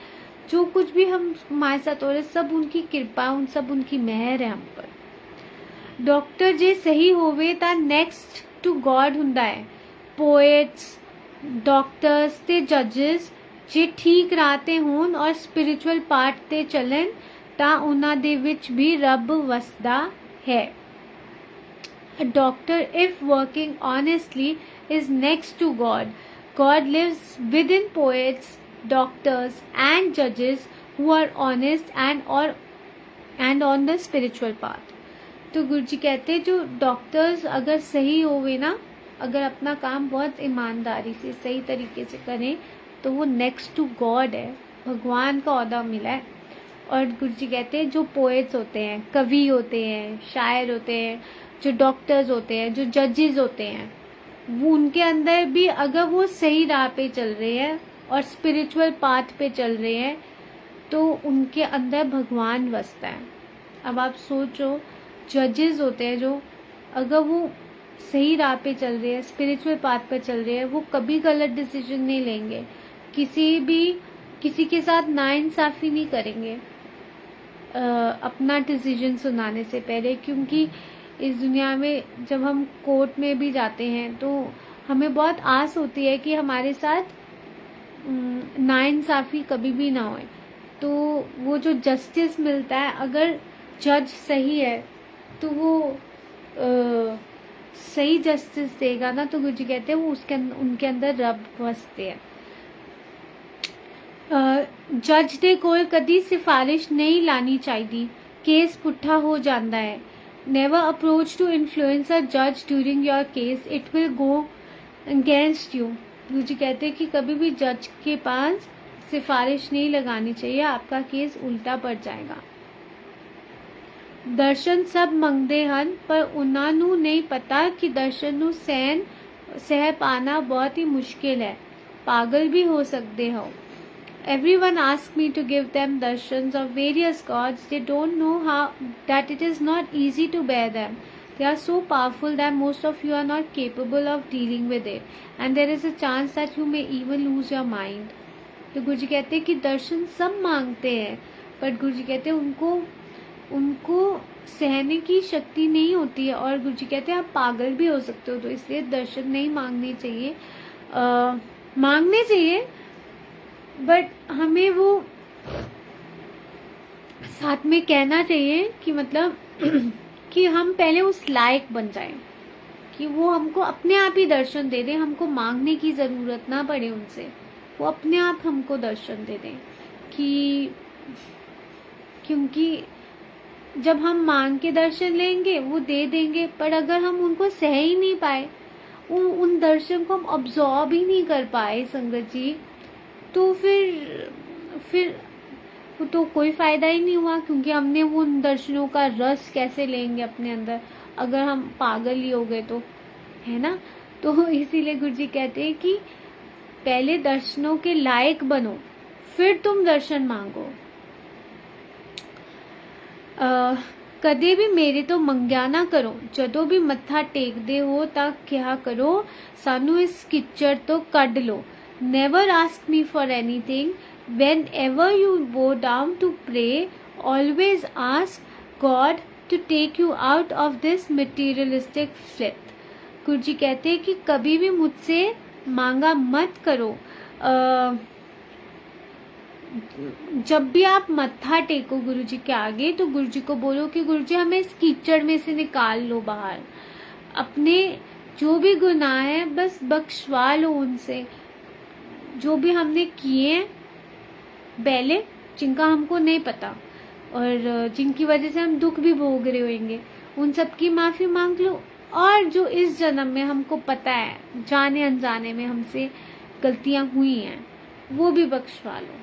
जो कुछ भी हम हमारे साथ हो रहे, सब उनकी कृपा, सब उनकी मेहर है हम पर। डॉक्टर जे सही होवे ता नेक्स्ट टू गॉड हुंदा है। पोएट्स, डॉक्टर्स ते जजेस जे ठीक राह ते होन और स्पिरिचुअल पाथ ते चलन ता उन्हां दे विच भी रब वसदा है। A doctor, if working honestly, is next to God. God lives within poets, doctors, and judges who are honest and on the spiritual path. तो गुरु जी कहते हैं जो डॉक्टर्स अगर सही होवे ना, अगर अपना काम बहुत ईमानदारी से सही तरीके से करें तो वो नेक्स्ट टू गॉड है, भगवान का ओहदा मिला है। और गुरु जी कहते हैं जो पोएट्स होते हैं, कवि होते हैं, शायर होते हैं, जो डॉक्टर्स होते हैं, जो जजेस होते हैं, वो उनके अंदर भी अगर वो सही राह पे चल रहे हैं और स्पिरिचुअल पाथ पे चल रहे हैं तो उनके अंदर भगवान बसता है। अब आप सोचो जजेस होते हैं जो अगर वो सही राह पे चल रहे हैं, स्पिरिचुअल पाथ पे चल रहे हैं, वो कभी गलत डिसीजन नहीं लेंगे, किसी के साथ नाइंसाफी नहीं करेंगे अपना डिसीजन सुनाने से पहले। क्योंकि इस दुनिया में जब हम कोर्ट में भी जाते हैं तो हमें बहुत आस होती है कि हमारे साथ नाइंसाफी कभी भी ना होए। तो वो जो जस्टिस मिलता है, अगर जज सही है तो वो सही जस्टिस देगा ना, तो गुरु जी कहते हैं वो उनके अंदर रब बसते हैं। जज दे कोल कदी सिफारिश नहीं लानी चाहिए, केस पुट्ठा हो जाता है। नेवर अप्रोच टू इन्फ्लुएंस अ जज during your case, it will go against you. गुरु जी कहते हैं कि कभी भी जज के पास सिफारिश नहीं लगानी चाहिए, आपका केस उल्टा पड़ जाएगा। दर्शन सब मंगते हन पर उन्होंने नहीं पता कि दर्शन नू सह पाना बहुत ही मुश्किल है, पागल भी हो सकते हो। Everyone asks me to give them darshans of various gods. They don't know that it is not easy to bear them. They are so powerful that most of you are not capable of dealing with it, and there is a chance that you may even lose your mind. तो गुरु जी कहते हैं कि दर्शन सब मांगते हैं, पर गुरु जी कहते हैं उनको उनको सहने की शक्ति नहीं होती है, और गुरुजी कहते हैं आप पागल भी हो सकते हो, तो इसलिए दर्शन नहीं मांगने चाहिए। मांगने चाहिए, बट हमें वो साथ में कहना चाहिए कि मतलब कि हम पहले उस लायक बन जाएं कि वो हमको अपने आप ही दर्शन दे दें, हमको मांगने की ज़रूरत ना पड़े उनसे, वो अपने आप हमको दर्शन दे दें। कि क्योंकि जब हम मांग के दर्शन लेंगे वो दे देंगे, पर अगर हम उनको सह ही नहीं पाए, उन दर्शन को हम अब्जॉर्ब ही नहीं कर पाए संगत जी, तो फिर तो कोई फायदा ही नहीं हुआ, क्योंकि हमने वो उन दर्शनों का रस कैसे लेंगे अपने अंदर अगर हम पागल ही हो गए तो, है ना। तो इसीलिए गुरुजी कहते हैं कि पहले दर्शनों के लायक बनो, फिर तुम दर्शन मांगो। कदे भी मेरे तो मंग्या ना करो, जदों भी मत्था टेकदे हो तां क्या करो, सानू इस किच्चड़ तो कढ लो। Never ask me for anything, whenever you bow down to pray, always ask God to take you out of this materialistic filth. गुरुजी कहते हैं कि कभी भी मुझसे मांगा मत करो। जब भी आप मत्था टेको गुरुजी के आगे, तो गुरुजी को बोलो कि गुरुजी हमें इस कीचड़ में से निकाल लो बाहर, अपने जो भी गुनाह है बस बख्शवा लो उनसे, जो भी हमने किए हैं पहले, जिनका हमको नहीं पता और जिनकी वजह से हम दुख भी भोग रहे होंगे, उन सब की माफ़ी मांग लो। और जो इस जन्म में हमको पता है जाने अनजाने में हमसे गलतियां हुई हैं, वो भी बख्शवा लो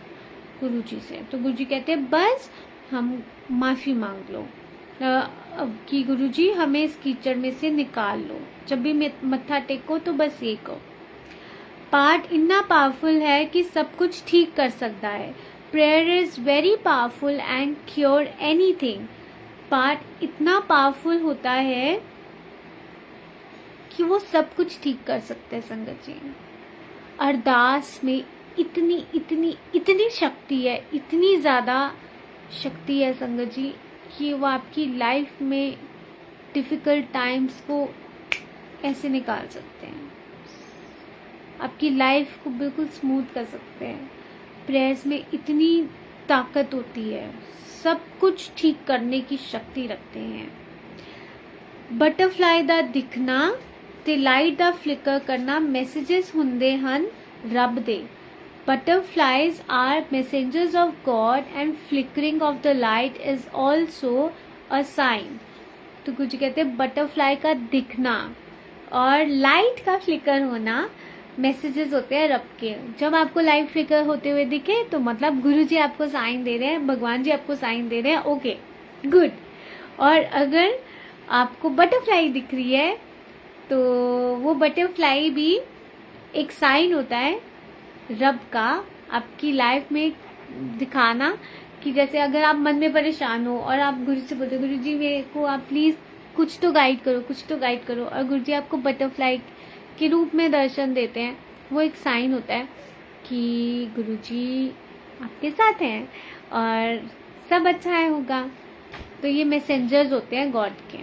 गुरुजी से। तो गुरुजी कहते हैं बस हम माफ़ी मांग लो कि गुरुजी हमें इस कीचड़ में से निकाल लो। जब भी मत्था टेको तो बस ये कहो। पाठ इतना पावरफुल है कि सब कुछ ठीक कर सकता है। Prayer is very powerful and cure anything. पाठ इतना पावरफुल होता है कि वो सब कुछ ठीक कर सकते हैं संगत जी। अरदास में इतनी इतनी इतनी शक्ति है, इतनी ज़्यादा शक्ति है संगत जी, कि वो आपकी लाइफ में डिफ़िकल्ट टाइम्स को ऐसे निकाल सकते हैं, आपकी लाइफ को बिल्कुल स्मूथ कर सकते हैं। प्रेयर्स में इतनी ताकत होती है, सब कुछ ठीक करने की शक्ति रखते हैं। बटरफ्लाई दा दिखना ते लाइट दा फ्लिकर करना मैसेजेस हुंदे हन रब दे। Butterflies are messengers of God and flickering of the light is also a sign. तो कुछ कहते हैं बटरफ्लाई का दिखना और लाइट का फ्लिकर होना मैसेजेस होते हैं रब के। जब आपको लाइट फ्लिकर होते हुए दिखे तो मतलब गुरुजी आपको साइन दे रहे हैं, भगवान जी आपको साइन दे रहे हैं, ओके गुड। और अगर आपको बटरफ्लाई दिख रही है तो वो बटरफ्लाई भी एक साइन होता है रब का, आपकी लाइफ में दिखाना कि जैसे अगर आप मन में परेशान हो और आप गुरु से बोलते हो गुरु जी मेरे को आप प्लीज़ कुछ तो गाइड करो, कुछ तो गाइड करो, और गुरु जी आपको बटरफ्लाई के रूप में दर्शन देते हैं, वो एक साइन होता है कि गुरु जी आपके साथ हैं और सब अच्छा है होगा। तो ये मैसेंजर्स होते हैं गॉड के।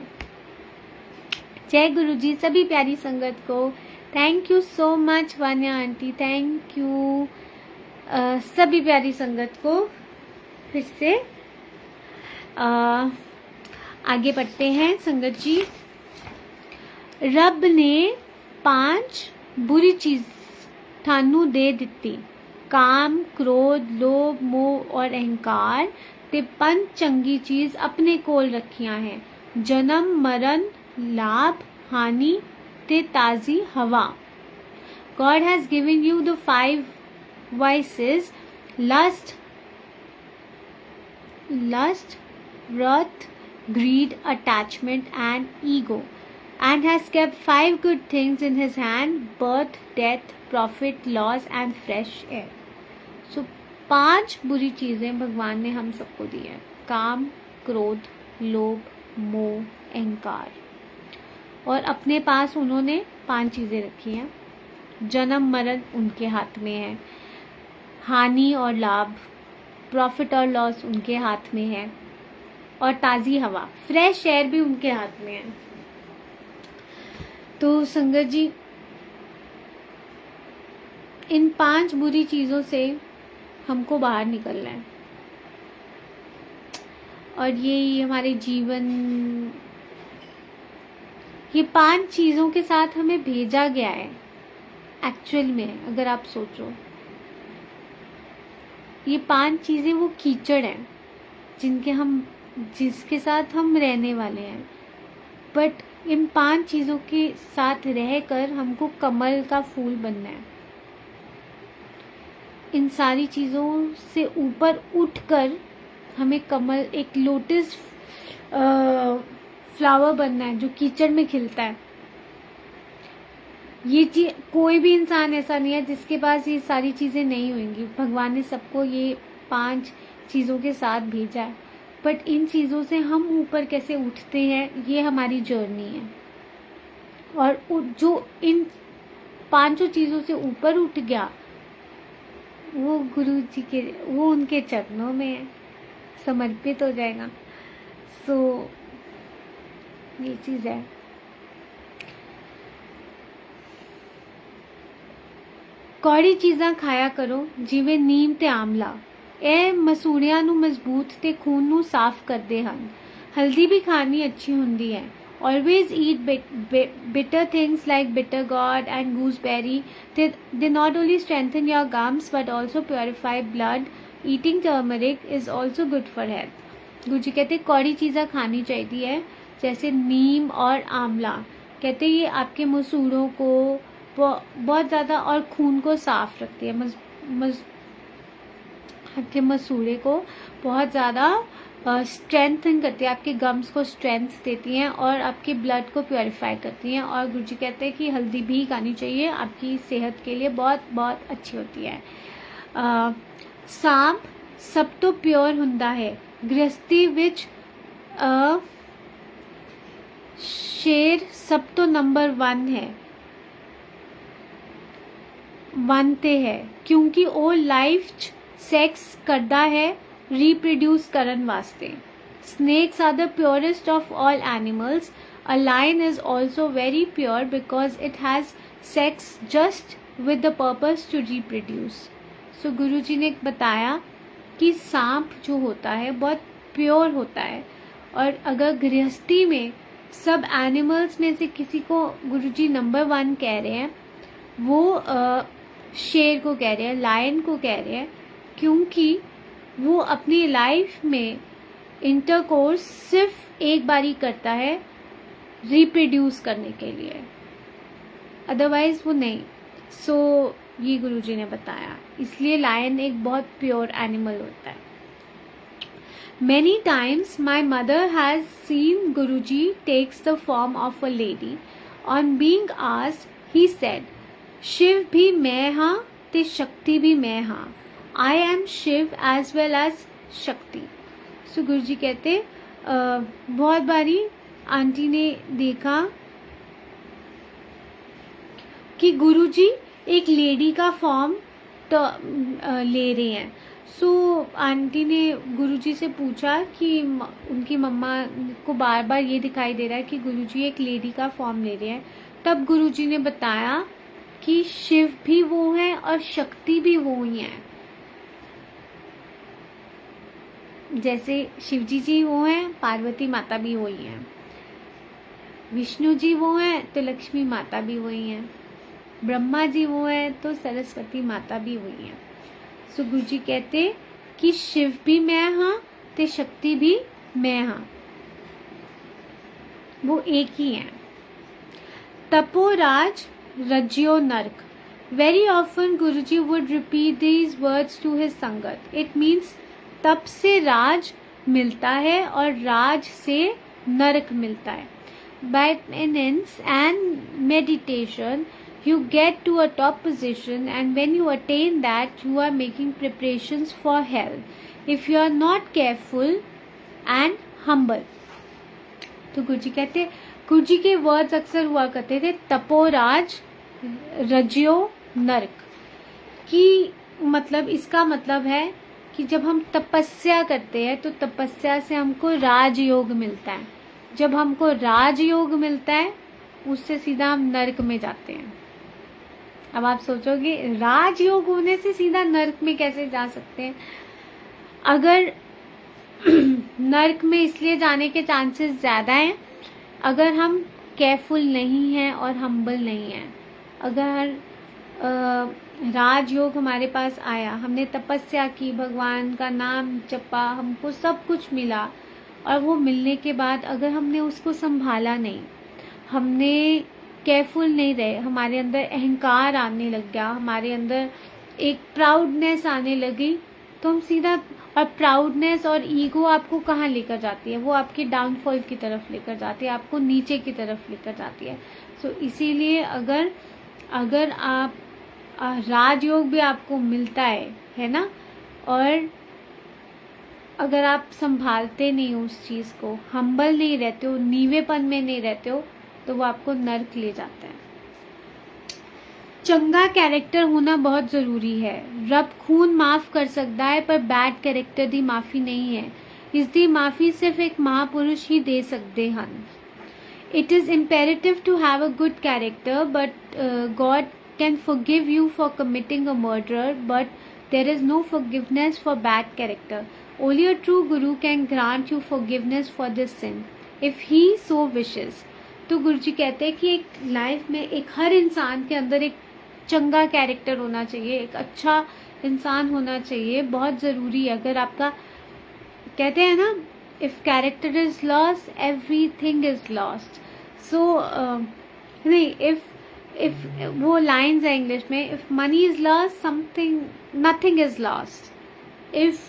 जय गुरु जी सभी प्यारी संगत को। Thank you so much Vanya aunty, thank you सभी प्यारी संगत को। फिर से आगे बढ़ते हैं संगत जी। रब ने 5 बुरी चीज थानू दे दिती, काम, क्रोध, लोभ, मोह और अहंकार ते 5 चंगी चीज अपने कोल रखियां हैं, जन्म, मरण, लाभ, हानि ते ताजी हवा। God has given you the 5 vices: lust, wrath, greed, attachment and ego, and has kept 5 good things in his hand: birth, death, profit, loss and fresh air. So 5 बुरी चीजें भगवान ने हम सबको दी है: काम, क्रोध, लोभ, मोह, अहंकार। और अपने पास उन्होंने 5 चीजें रखी हैं। जन्म मरण उनके हाथ में है, हानि और लाभ, प्रॉफिट और लॉस उनके हाथ में है, और ताज़ी हवा, फ्रेश एयर भी उनके हाथ में है। तो संगत जी, इन 5 बुरी चीज़ों से हमको बाहर निकलना है, और ये हमारे जीवन, ये 5 चीज़ों के साथ हमें भेजा गया है एक्चुअल में। अगर आप सोचो, ये 5 चीज़ें वो कीचड़ हैं जिसके साथ हम रहने वाले हैं, बट इन 5 चीज़ों के साथ रहकर हमको कमल का फूल बनना है। इन सारी चीज़ों से ऊपर उठकर हमें कमल, एक लोटस फ्लावर बनना है जो कीचड़ में खिलता है। ये चीज, कोई भी इंसान ऐसा नहीं है जिसके पास ये सारी चीज़ें नहीं होंगी। भगवान ने सबको ये 5 चीज़ों के साथ भेजा है, बट इन चीज़ों से हम ऊपर कैसे उठते हैं, ये हमारी जर्नी है। और जो इन 5 चीज़ों से ऊपर उठ गया, वो गुरु जी के, वो उनके चरणों में है, समर्पित हो जाएगा। सो ये चीज़ है। कौड़ी चीज़ां खाया करो जिਵੇਂ नीम ते आमला, ਇਹ ਮਸੂੜਿਆਂ ਨੂੰ ਮਜ਼ਬੂਤ ਤੇ ਖੂਨ ਨੂੰ ਸਾਫ਼ ਕਰਦੇ ਹਨ। ਹਲਦੀ ਵੀ ਖਾਣੀ ਅੱਛੀ ਹੁੰਦੀ ਹੈ। Always eat bitter things like bitter gourd and gooseberry. They not only strengthen your gums but also purify blood. Eating turmeric is also good for health. गुरु जी कहते हैं कौड़ी चीज़ें खानी चाहिए है, जैसे नीम और आंवला। कहते हैं ये आपके मसूड़ों को बहुत ज़्यादा और खून को साफ रखती है। आपके मसूड़े को बहुत ज़्यादा स्ट्रेंथन करती है, आपके गम्स को स्ट्रेंथ देती हैं और आपके ब्लड को प्योरीफाई करती हैं। और गुरुजी कहते हैं कि हल्दी भी खानी चाहिए, आपकी सेहत के लिए बहुत बहुत अच्छी होती है। सांप सब तो प्योर हुंदा है, गृहस्थी विच शेर सब तो नंबर 1 है, 1 ते है, क्योंकि वो लाइफ सेक्स करता है reproduce ਕਰਨ ਵਾਸਤੇ। Snakes are the purest of all animals. A lion is also very pure because it has sex just with the purpose to reproduce. So गुरुजी ने बताया कि सांप जो होता है बहुत प्योर होता है, और अगर गृहस्थी में सब एनिमल्स में से किसी को गुरुजी नंबर 1 कह रहे हैं, वो शेर को कह रहे हैं, लायन को कह रहे हैं, क्योंकि वो अपनी लाइफ में इंटरकोर्स सिर्फ एक बार ही करता है रिप्रोड्यूस करने के लिए, अदरवाइज वो नहीं। सो ये गुरुजी ने बताया, इसलिए लायन एक बहुत प्योर एनिमल होता है। Many times my mother has seen Guruji takes the form of a lady. On being asked, he said, Shiv भी मैं हाँ ते शक्ति भी मैं हाँ। I am Shiv as well as शक्ति। सो गुरुजी कहते बहुत बारी आंटी ने देखा कि गुरुजी एक लेडी का फॉर्म तो ले रहे हैं। सो आंटी ने गुरुजी से पूछा कि उनकी मम्मा को बार बार ये दिखाई दे रहा है कि गुरुजी एक लेडी का फॉर्म ले रहे हैं। तब गुरुजी ने बताया कि शिव भी वो है और शक्ति भी वो ही है। जैसे शिवजी जी वो हैं, पार्वती माता भी वही हैं, विष्णु जी वो हैं तो लक्ष्मी माता भी वही हैं, ब्रह्मा जी वो हैं तो सरस्वती माता भी वही हैं। सो गुरुजी कहते कि शिव भी मैं हाँ ते शक्ति भी मैं हाँ, वो एक ही हैं। तपोराज रज्यो नर्क। Very often Guruji would repeat these words to his sangat. It means तप से राज मिलता है और राज से नरक मिलता है। By penance and meditation you get to a top position, and when you attain that you are making preparations for hell if you are not careful and humble. तो गुरुजी कहते, गुरुजी के वर्ड्स अक्सर हुआ करते थे तपोराज रज्यो नरक की, मतलब इसका मतलब है कि जब हम तपस्या करते हैं तो तपस्या से हमको राजयोग मिलता है। जब हमको राजयोग मिलता है उससे सीधा हम नरक में जाते हैं। अब आप सोचोगे राजयोग होने से सीधा नरक में कैसे जा सकते हैं? अगर नरक में इसलिए जाने के चांसेस ज़्यादा हैं अगर हम केयरफुल नहीं हैं और हम्बल नहीं हैं। अगर राजयोग हमारे पास आया, हमने तपस्या की, भगवान का नाम जपा, हमको सब कुछ मिला, और वो मिलने के बाद अगर हमने उसको संभाला नहीं, हमने केयरफुल नहीं रहे, हमारे अंदर अहंकार आने लग गया, हमारे अंदर एक प्राउडनेस आने लगी, तो हम सीधा, और प्राउडनेस और ईगो आपको कहाँ लेकर जाती है? वो आपके डाउनफॉल की तरफ लेकर जाती है, आपको नीचे की तरफ लेकर जाती है। सो इसीलिए अगर आप राजयोग भी आपको मिलता है ना, और अगर आप संभालते नहीं हो उस चीज़ को, हम्बल नहीं रहते हो, नीवेपन में नहीं रहते हो, तो वो आपको नर्क ले जाता है। चंगा कैरेक्टर होना बहुत ज़रूरी है। रब खून माफ़ कर सकता है पर बैड कैरेक्टर दी माफ़ी नहीं है। इसकी माफ़ी सिर्फ एक महापुरुष ही दे सकते हैं। It is imperative to have a good character, but God can forgive you for committing a murder, but there is no forgiveness for bad character. Only a true guru can grant you forgiveness for this sin, if he so wishes. तो गुरु जी कहते हैं कि एक life में एक हर इंसान के अंदर एक चंगा कैरेक्टर होना चाहिए, एक अच्छा इंसान होना चाहिए, बहुत ज़रूरी है। अगर आपका, कहते हैं ना, if character is lost everything is lost. So नहीं, इफ वो लाइन्स है इंग्लिश में, if money is lost something nothing is lost, if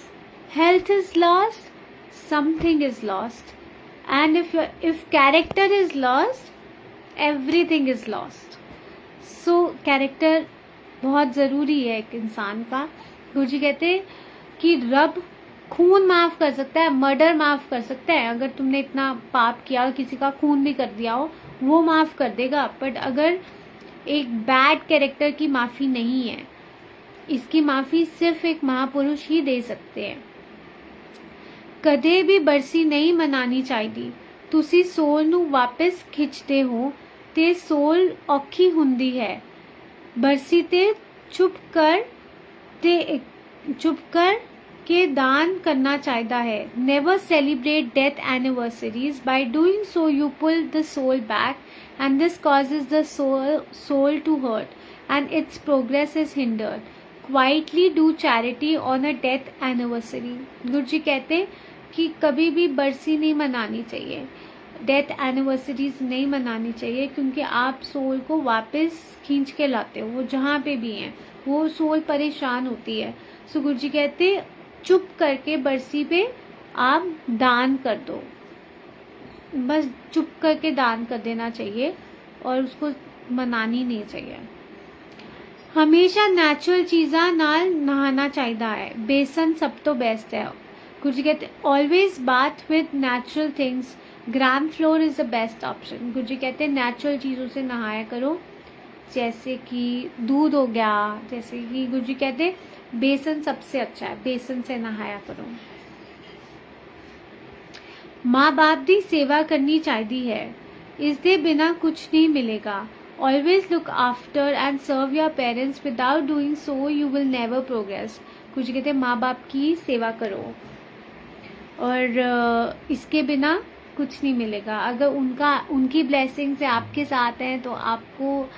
health is lost something is lost, and if character is lost everything is lost. So character बहुत ज़रूरी है एक इंसान का। गुरुजी कहते हैं कि रब खून माफ़ कर सकता है, मर्डर माफ़ कर सकता है। अगर तुमने इतना पाप किया, किसी का खून भी कर दिया हो, वो माफ़ कर देगा। बट अगर एक बैड कैरेक्टर की माफ़ी नहीं है, इसकी माफ़ी सिर्फ एक महापुरुष ही दे सकते हैं। कदे भी बरसी नहीं मनानी चाहिए। तुसी सोल नू वापस खिंचते हो ते सोल औखी हुंदी है। बरसी ते चुप कर के दान करना चाहिए है। Never celebrate death anniversaries. By doing so you pull the soul back and this causes the soul to hurt and its progress is hindered. Quietly do charity on a death anniversary. Guru ji कहते कि कभी भी बरसी नहीं मनानी चाहिए, death anniversaries नहीं मनानी चाहिए, क्योंकि आप सोल को वापस खींच के लाते हो। वो जहाँ पे भी हैं वो सोल परेशान होती है। सो गुरु जी कहते चुप करके बरसी पे आप दान कर दो, बस चुप करके दान कर देना चाहिए और उसको मनानी नहीं चाहिए। हमेशा नेचुरल चीज़ा नाल नहाना चाहिए है। बेसन सब तो बेस्ट है। गुरु जी कहते always bath with natural things. Gram floor is the best option. गुरु जी कहते हैं नेचुरल चीज़ों से नहाया करो, जैसे कि दूध हो गया, जैसे कि गुरु जी कहते हैं बेसन सबसे अच्छा है, बेसन से नहाया करो। माँ बाप की सेवा करनी चाहिए है, इसके बिना कुछ नहीं मिलेगा। Always look after and serve your parents. Without doing so you will never progress. कुछ कहते हैं माँ बाप की सेवा करो और इसके बिना कुछ नहीं मिलेगा। अगर उनकी ब्लेसिंग से आपके साथ हैं तो आपको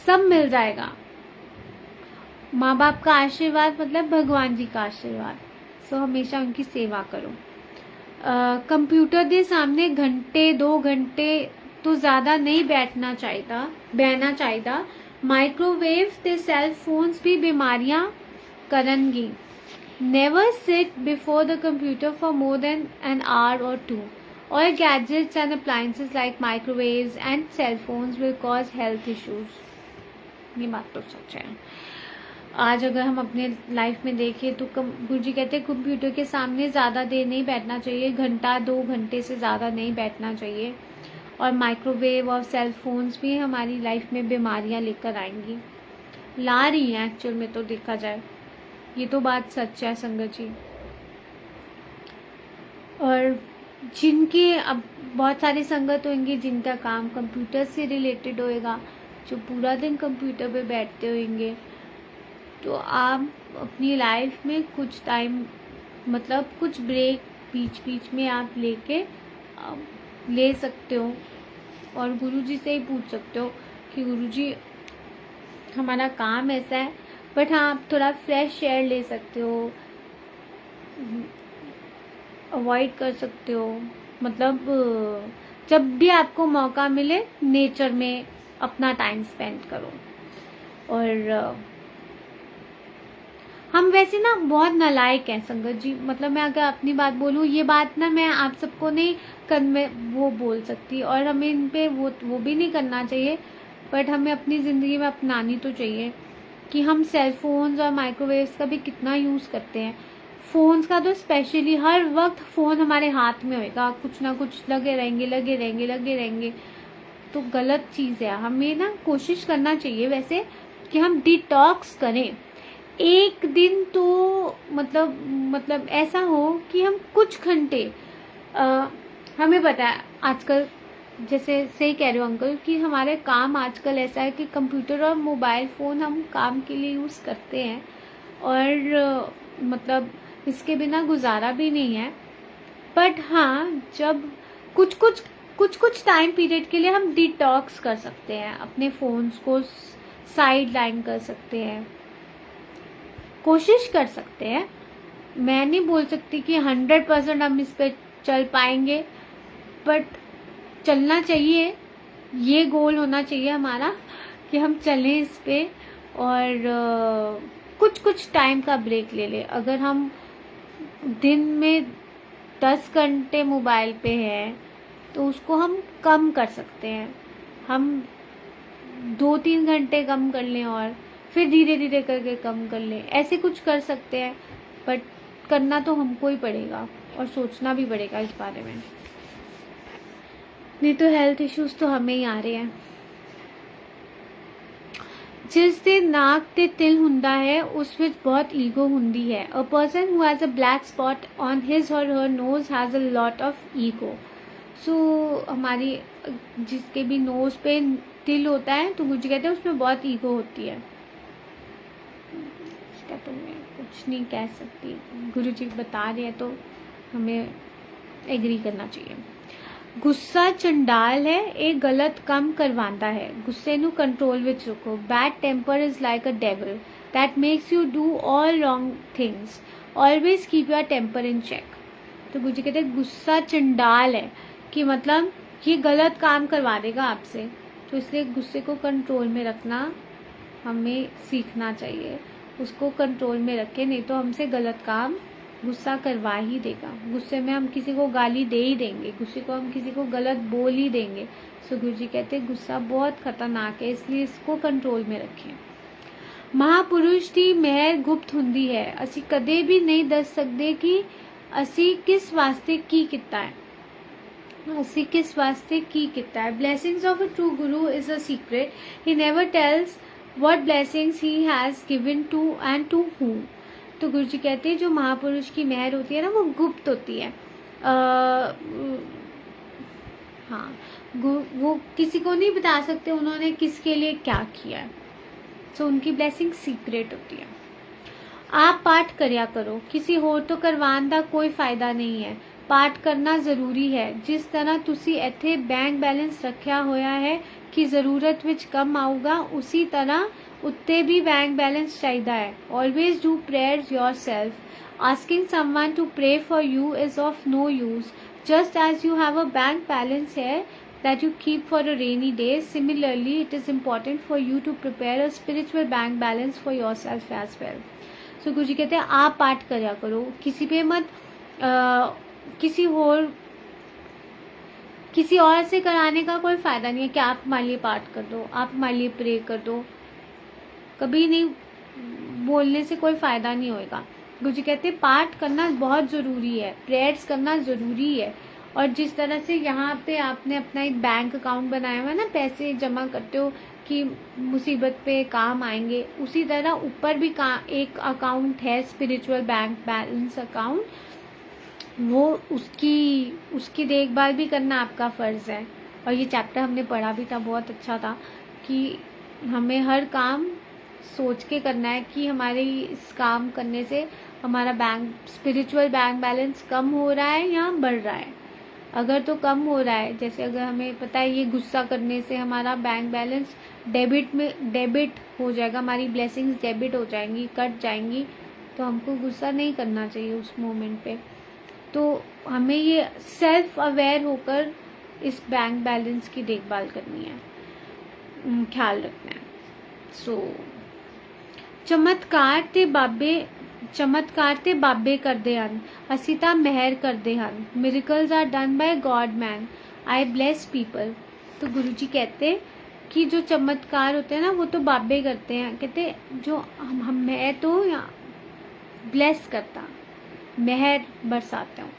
सब मिल जाएगा। माँ बाप का आशीर्वाद मतलब भगवान जी का आशीर्वाद। सो हमेशा उनकी सेवा करो। कंप्यूटर के सामने घंटे 2 घंटे तो ज़्यादा नहीं बहना चाहिए। माइक्रोवेव ते सेल फोन्स भी बीमारियां करनगी। Never sit before the computer for more than an hour और 2। All gadgets and appliances like microwaves and cell phones will cause health issues. ये बात तो सच है। आज अगर हम अपने लाइफ में देखें तो गुरु जी कहते हैं कंप्यूटर के सामने ज़्यादा देर नहीं बैठना चाहिए, घंटा 2 घंटे से ज़्यादा नहीं बैठना चाहिए। और माइक्रोवेव और सेल फोन्स भी हमारी लाइफ में बीमारियां लेकर आएंगी, ला रही हैं एक्चुअल में तो देखा जाए। ये तो बात सच है संगत जी। और जिनके अब बहुत सारे संगत होंगे जिनका काम कंप्यूटर से रिलेटेड होएगा, जो पूरा दिन कंप्यूटर पे बैठते होंगे, तो आप अपनी लाइफ में कुछ टाइम मतलब कुछ ब्रेक बीच बीच में आप लेके ले सकते हो और गुरुजी से ही पूछ सकते हो कि गुरुजी हमारा काम ऐसा है, बट हाँ आप थोड़ा फ्रेश एयर ले सकते हो, अवॉइड कर सकते हो। मतलब जब भी आपको मौका मिले नेचर में अपना टाइम स्पेंड करो। और हम वैसे ना बहुत नालायक हैं संगत जी, मतलब मैं अगर अपनी बात बोलूँ, ये बात ना मैं आप सबको नहीं वो बोल सकती, और हमें इन पे वो भी नहीं करना चाहिए, बट हमें अपनी ज़िंदगी में अपनानी तो चाहिए कि हम सेल फोन्स और माइक्रोवेव्स का भी कितना यूज़ करते हैं। फ़ोन्स का तो स्पेशली हर वक्त फ़ोन हमारे हाथ में होएगा, कुछ ना कुछ लगे रहेंगे, तो गलत चीज़ है। हमें ना कोशिश करना चाहिए वैसे कि हम डिटॉक्स करें एक दिन, तो मतलब ऐसा हो कि हम कुछ घंटे हमें पता है आजकल, जैसे सही कह रहे हो अंकल, कि हमारे काम आजकल ऐसा है कि कंप्यूटर और मोबाइल फ़ोन हम काम के लिए यूज़ करते हैं, और मतलब इसके बिना गुजारा भी नहीं है। बट हाँ, जब कुछ टाइम पीरियड के लिए हम डिटॉक्स कर सकते हैं, अपने फ़ोन्स को साइड लाइन कर सकते हैं, कोशिश कर सकते हैं। मैं नहीं बोल सकती कि 100% हम इस पे चल पाएंगे, बट चलना चाहिए, ये गोल होना चाहिए हमारा कि हम चलें इस पे, और कुछ टाइम का ब्रेक ले ले। अगर हम दिन में 10 घंटे मोबाइल पे हैं तो उसको हम कम कर सकते हैं, हम 2-3 घंटे कम कर लें और फिर धीरे धीरे करके कम कर लें, ऐसे कुछ कर सकते हैं। बट करना तो हमको ही पड़ेगा और सोचना भी पड़ेगा इस बारे में, नहीं तो हेल्थ इश्यूज तो हमें ही आ रहे हैं। जिस ਦੇ ਨਾਕ ਤੇ ਤਿਲ ਹੁੰਦਾ ਹੈ ਉਸ ਵਿੱਚ ਬਹੁਤ ਈਗੋ ਹੁੰਦੀ ਹੈ। A person who has a black spot on his or her nose has a lot of ego. So हमारी जिसके भी नोज पे तिल होता है तो गुरुजी कहते हैं उसमें बहुत ईगो होती है। इसका तो मैं कुछ नहीं कह सकती, गुरुजी बता रहे हैं तो हमें एग्री करना चाहिए। गुस्सा चंडाल है, ਇਹ ਗਲਤ ਕੰਮ ਕਰਵਾਉਂਦਾ ਹੈ। ਗੁੱਸੇ ਨੂੰ ਕੰਟਰੋਲ ਵਿੱਚ ਰੱਖੋ। Bad temper is like a devil that makes you do all wrong things. Always keep your temper in check. तो गुरुजी कहते हैं गुस्सा चंडाल है कि मतलब ये गलत काम करवा देगा आपसे, तो इसलिए गुस्से को कंट्रोल में रखना हमें सीखना चाहिए। उसको कंट्रोल में रखें, नहीं तो हमसे गलत काम गुस्सा करवा ही देगा। गुस्से में हम किसी को गाली दे ही देंगे, गुस्से को हम किसी को गलत बोल ही देंगे। सो गुरुजी कहते हैं गुस्सा बहुत खतरनाक है, इसलिए इसको कंट्रोल में रखें। महापुरुष की मेहर गुप्त हुंदी है, असी कदे भी नहीं दस सकते कि असी किस वास्ते की किता है, असी किस वास्ते की किता है। Blessings of a true guru is a secret, he never tells what blessings he has given to and to whom. तो गुरुजी कहते हैं जो महापुरुष की मेहर होती है ना वो गुप्त होती है। हाँ, वो किसी को नहीं बता सकते उन्होंने किसके लिए क्या किया है, तो उनकी ब्लेसिंग सीक्रेट होती है। आप पाठ करया करो, किसी होर तो करवाने का कोई फायदा नहीं है। पाठ करना जरूरी है। जिस तरह तुसी इत्थे बैंक बैलेंस रखा होया है कि जरूरत विच कम आऊगा, उसी तरह उत्ते भी बैंक बैलेंस चाहिए है। Always do prayers yourself. Asking someone to pray for you is of no use. Just as you have a bank balance है that you keep for a rainy day, similarly it is important for you to prepare a spiritual bank balance for yourself as well. So गुरुजी कहते हैं आप पाठ करया करो, किसी पे मत किसी और से कराने का कोई फायदा नहीं है कि आप हमारे लिए पाठ कर दो, आप हमारे लिए प्रे कर दो, कभी नहीं, बोलने से कोई फायदा नहीं होएगा। गुरुजी कहते हैं पाठ करना बहुत जरूरी है, प्रेयर्स करना जरूरी है, और जिस तरह से यहाँ पे आपने अपना एक बैंक अकाउंट बनाया हुआ है ना, पैसे जमा करते हो कि मुसीबत पे काम आएंगे, उसी तरह ऊपर भी एक अकाउंट है, स्पिरिचुअल बैंक बैलेंस अकाउंट। वो उसकी देखभाल भी करना आपका फ़र्ज़ है। और ये चैप्टर हमने पढ़ा भी था, बहुत अच्छा था कि हमें हर काम सोच के करना है कि हमारे इस काम करने से हमारा स्पिरिचुअल बैंक बैलेंस कम हो रहा है या बढ़ रहा है। अगर तो कम हो रहा है, जैसे अगर हमें पता है ये गुस्सा करने से हमारा बैंक बैलेंस डेबिट हो जाएगा, हमारी ब्लेसिंग्स डेबिट हो जाएंगी, कट जाएंगी, तो हमको गुस्सा नहीं करना चाहिए उस मोमेंट पे। तो हमें ये सेल्फ अवेयर होकर इस बैंक बैलेंस की देखभाल करनी है, ख्याल रखना है। चमत्कार ते बाबे करदे हन, ਅਸੀਂ ਤਾਂ मेहर करदे हन, miracles are done by God man, I bless people. तो गुरुजी कहते कि जो चमत्कार होते हैं ना वो तो बाबे करते हैं। कहते जो मैं तो ब्लेस करता, मेहर बरसाता हूँ।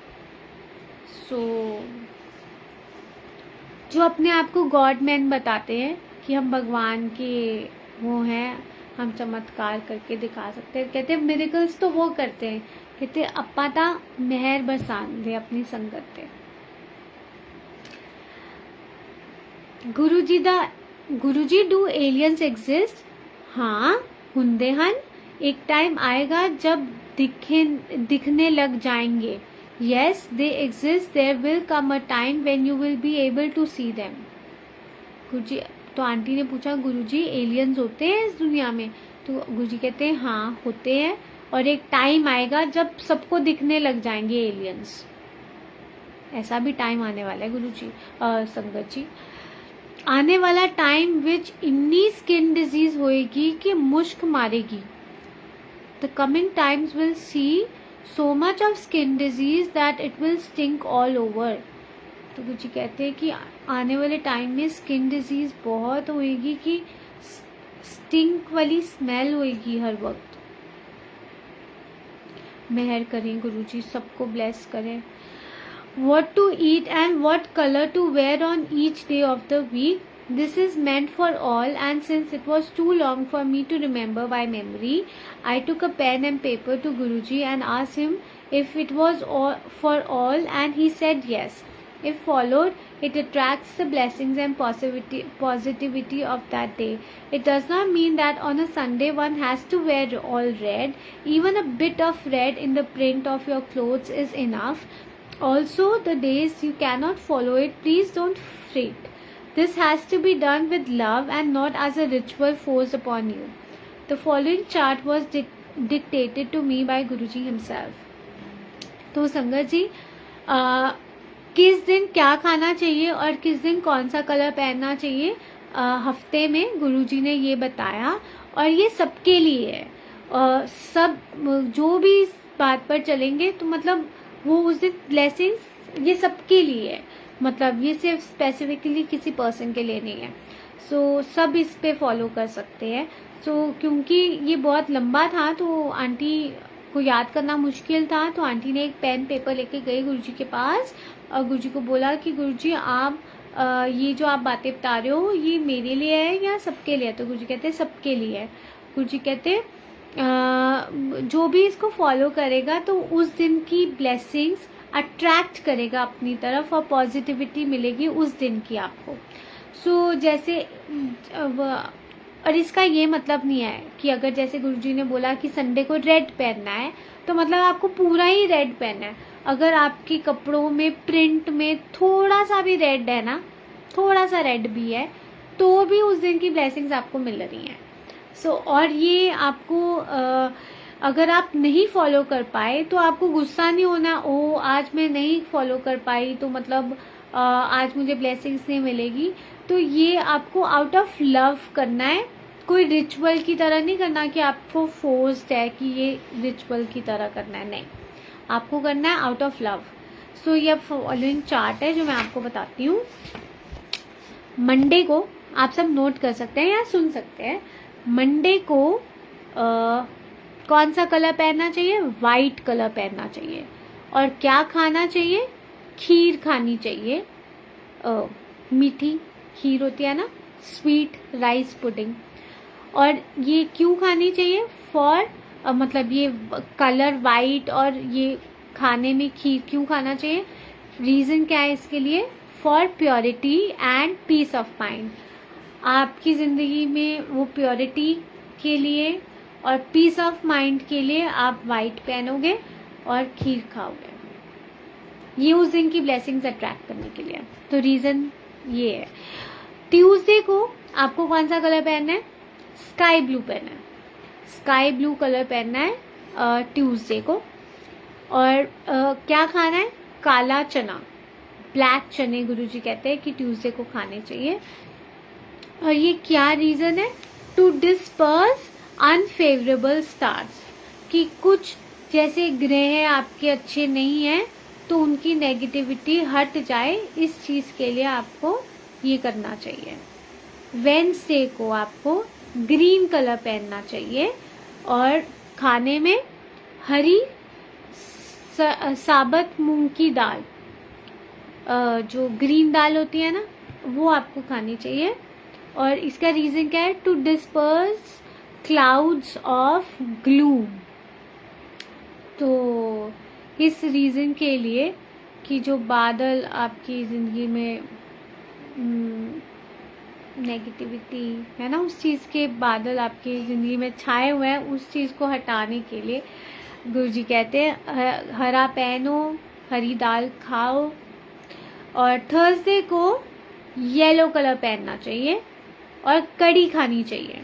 जो अपने आप को गॉड मैन बताते हैं कि हम भगवान के वो हैं, हम चमत्कार करके दिखा सकते हैं। कहते मिरेकल्स तो वो करते हैं, कहते अप्पा ता मेहर बरसांदे अपनी संगत ते। गुरुजी डू एलियंस एग्जिस्ट? हाँ हुंदे हन, एक टाइम आएगा जब दिखने लग जाएंगे। Yes they exist, there will come a time when you will be able to see them. Guruji, तो आंटी ने पूछा गुरुजी एलियंस होते हैं इस दुनिया में? तो गुरुजी कहते हैं हाँ होते हैं, और एक टाइम आएगा जब सबको दिखने लग जाएंगे एलियंस। ऐसा भी टाइम आने वाला है गुरुजी, संगत जी। आने वाला टाइम विच इतनी स्किन डिजीज होएगी कि मुश्क मारेगी। The coming times will see so much of skin disease that it will stink all over। तो गुरुजी कहते हैं कि आने वाले टाइम में स्किन डिजीज बहुत होएगी कि स्टिंक वाली स्मेल होएगी हर वक्त। मेहर करें गुरुजी, सबको ब्लेस करें। What to eat and what color to wear on each day of the week, this is meant for all, and since it was too long for me to remember by memory, I took a pen and paper to Guruji and asked him if it was for all, and he said yes. If followed, it attracts the blessings and positivity of that day. It does not mean that on a Sunday one has to wear all red. Even a bit of red in the print of your clothes is enough. Also, the days you cannot follow it, please don't fret. This has to be done with love and not as a ritual forced upon you. The following chart was dictated to me by Guruji himself. तो संगत जी, किस दिन क्या खाना चाहिए और किस दिन कौन सा कलर पहनना चाहिए, हफ्ते में गुरुजी ने ये बताया, और ये सबके लिए है। सब जो भी इस बात पर चलेंगे तो मतलब वो उस दिन ब्लेसिंग्स ये सबके लिए है, मतलब ये सिर्फ स्पेसिफिकली किसी पर्सन के लिए नहीं है। सब इस पे फॉलो कर सकते हैं। क्योंकि ये बहुत लंबा था तो आंटी को याद करना मुश्किल था, तो आंटी ने एक पेन पेपर लेके गई गुरुजी के पास और गुरुजी को बोला कि गुरुजी आप ये जो आप बातें बता रहे हो ये मेरे लिए है या सबके लिए? तो गुरुजी कहते हैं सबके लिए है। गुरुजी कहते जो भी इसको फॉलो करेगा तो उस दिन की ब्लेसिंग्स अट्रैक्ट करेगा अपनी तरफ और पॉजिटिविटी मिलेगी उस दिन की आपको। जैसे और इसका ये मतलब नहीं है कि अगर जैसे गुरुजी ने बोला कि संडे को रेड पहनना है तो मतलब आपको पूरा ही रेड पहनना है। अगर आपके कपड़ों में प्रिंट में थोड़ा सा भी रेड है ना, थोड़ा सा रेड भी है, तो भी उस दिन की ब्लेसिंग्स आपको मिल रही हैं। और ये आपको अगर आप नहीं फॉलो कर पाए तो आपको गुस्सा नहीं होना, ओह आज मैं नहीं फॉलो कर पाई तो मतलब आज मुझे ब्लेसिंग्स नहीं मिलेगी। तो ये आपको आउट ऑफ लव करना है, कोई रिचुअल की तरह नहीं करना कि आपको फोर्स्ड है कि ये रिचुअल की तरह करना है, नहीं, आपको करना है आउट ऑफ लव। ये फॉलोइंग चार्ट है जो मैं आपको बताती हूँ। मंडे को आप सब नोट कर सकते हैं या सुन सकते हैं। मंडे को कौन सा कलर पहनना चाहिए? वाइट कलर पहनना चाहिए। और क्या खाना चाहिए? खीर खानी चाहिए, मीठी खीर होती है ना, स्वीट राइस पुडिंग। और ये क्यों खानी चाहिए? फॉर मतलब ये कलर वाइट और ये खाने में खीर क्यों खाना चाहिए? रीज़न क्या है इसके लिए? For purity and peace of mind. आपकी ज़िंदगी में वो प्योरिटी के लिए और पीस ऑफ माइंड के लिए आप वाइट पहनोगे और खीर खाओगे, ये उस दिन की ब्लेसिंग्स अट्रैक्ट करने के लिए। तो रीज़न ये है। ट्यूसडे को आपको कौन सा कलर पहनना है? स्काई ब्लू पहनना है। स्काई ब्लू कलर पहनना है ट्यूसडे को। और क्या खाना है? काला चना, ब्लैक चने गुरुजी कहते हैं कि ट्यूसडे को खाने चाहिए। और ये क्या रीज़न है? टू डिस्पर्स अनफेवरेबल स्टार्स, कि कुछ जैसे ग्रह आपके अच्छे नहीं हैं तो उनकी नेगेटिविटी हट जाए, इस चीज़ के लिए आपको ये करना चाहिए। वेडनेसडे को आपको ग्रीन कलर पहनना चाहिए और खाने में हरी साबुत मूंग की दाल, जो ग्रीन दाल होती है ना, वो आपको खानी चाहिए। और इसका रीज़न क्या है? To disperse clouds of gloom. तो इस रीज़न के लिए कि जो बादल आपकी ज़िंदगी में नेगेटिविटी है ना, उस चीज़ के बादल आपकी ज़िंदगी में छाए हुए हैं, उस चीज़ को हटाने के लिए गुरुजी कहते हैं हरा पहनो, हरी दाल खाओ। और थर्सडे को येलो कलर पहनना चाहिए और कड़ी खानी चाहिए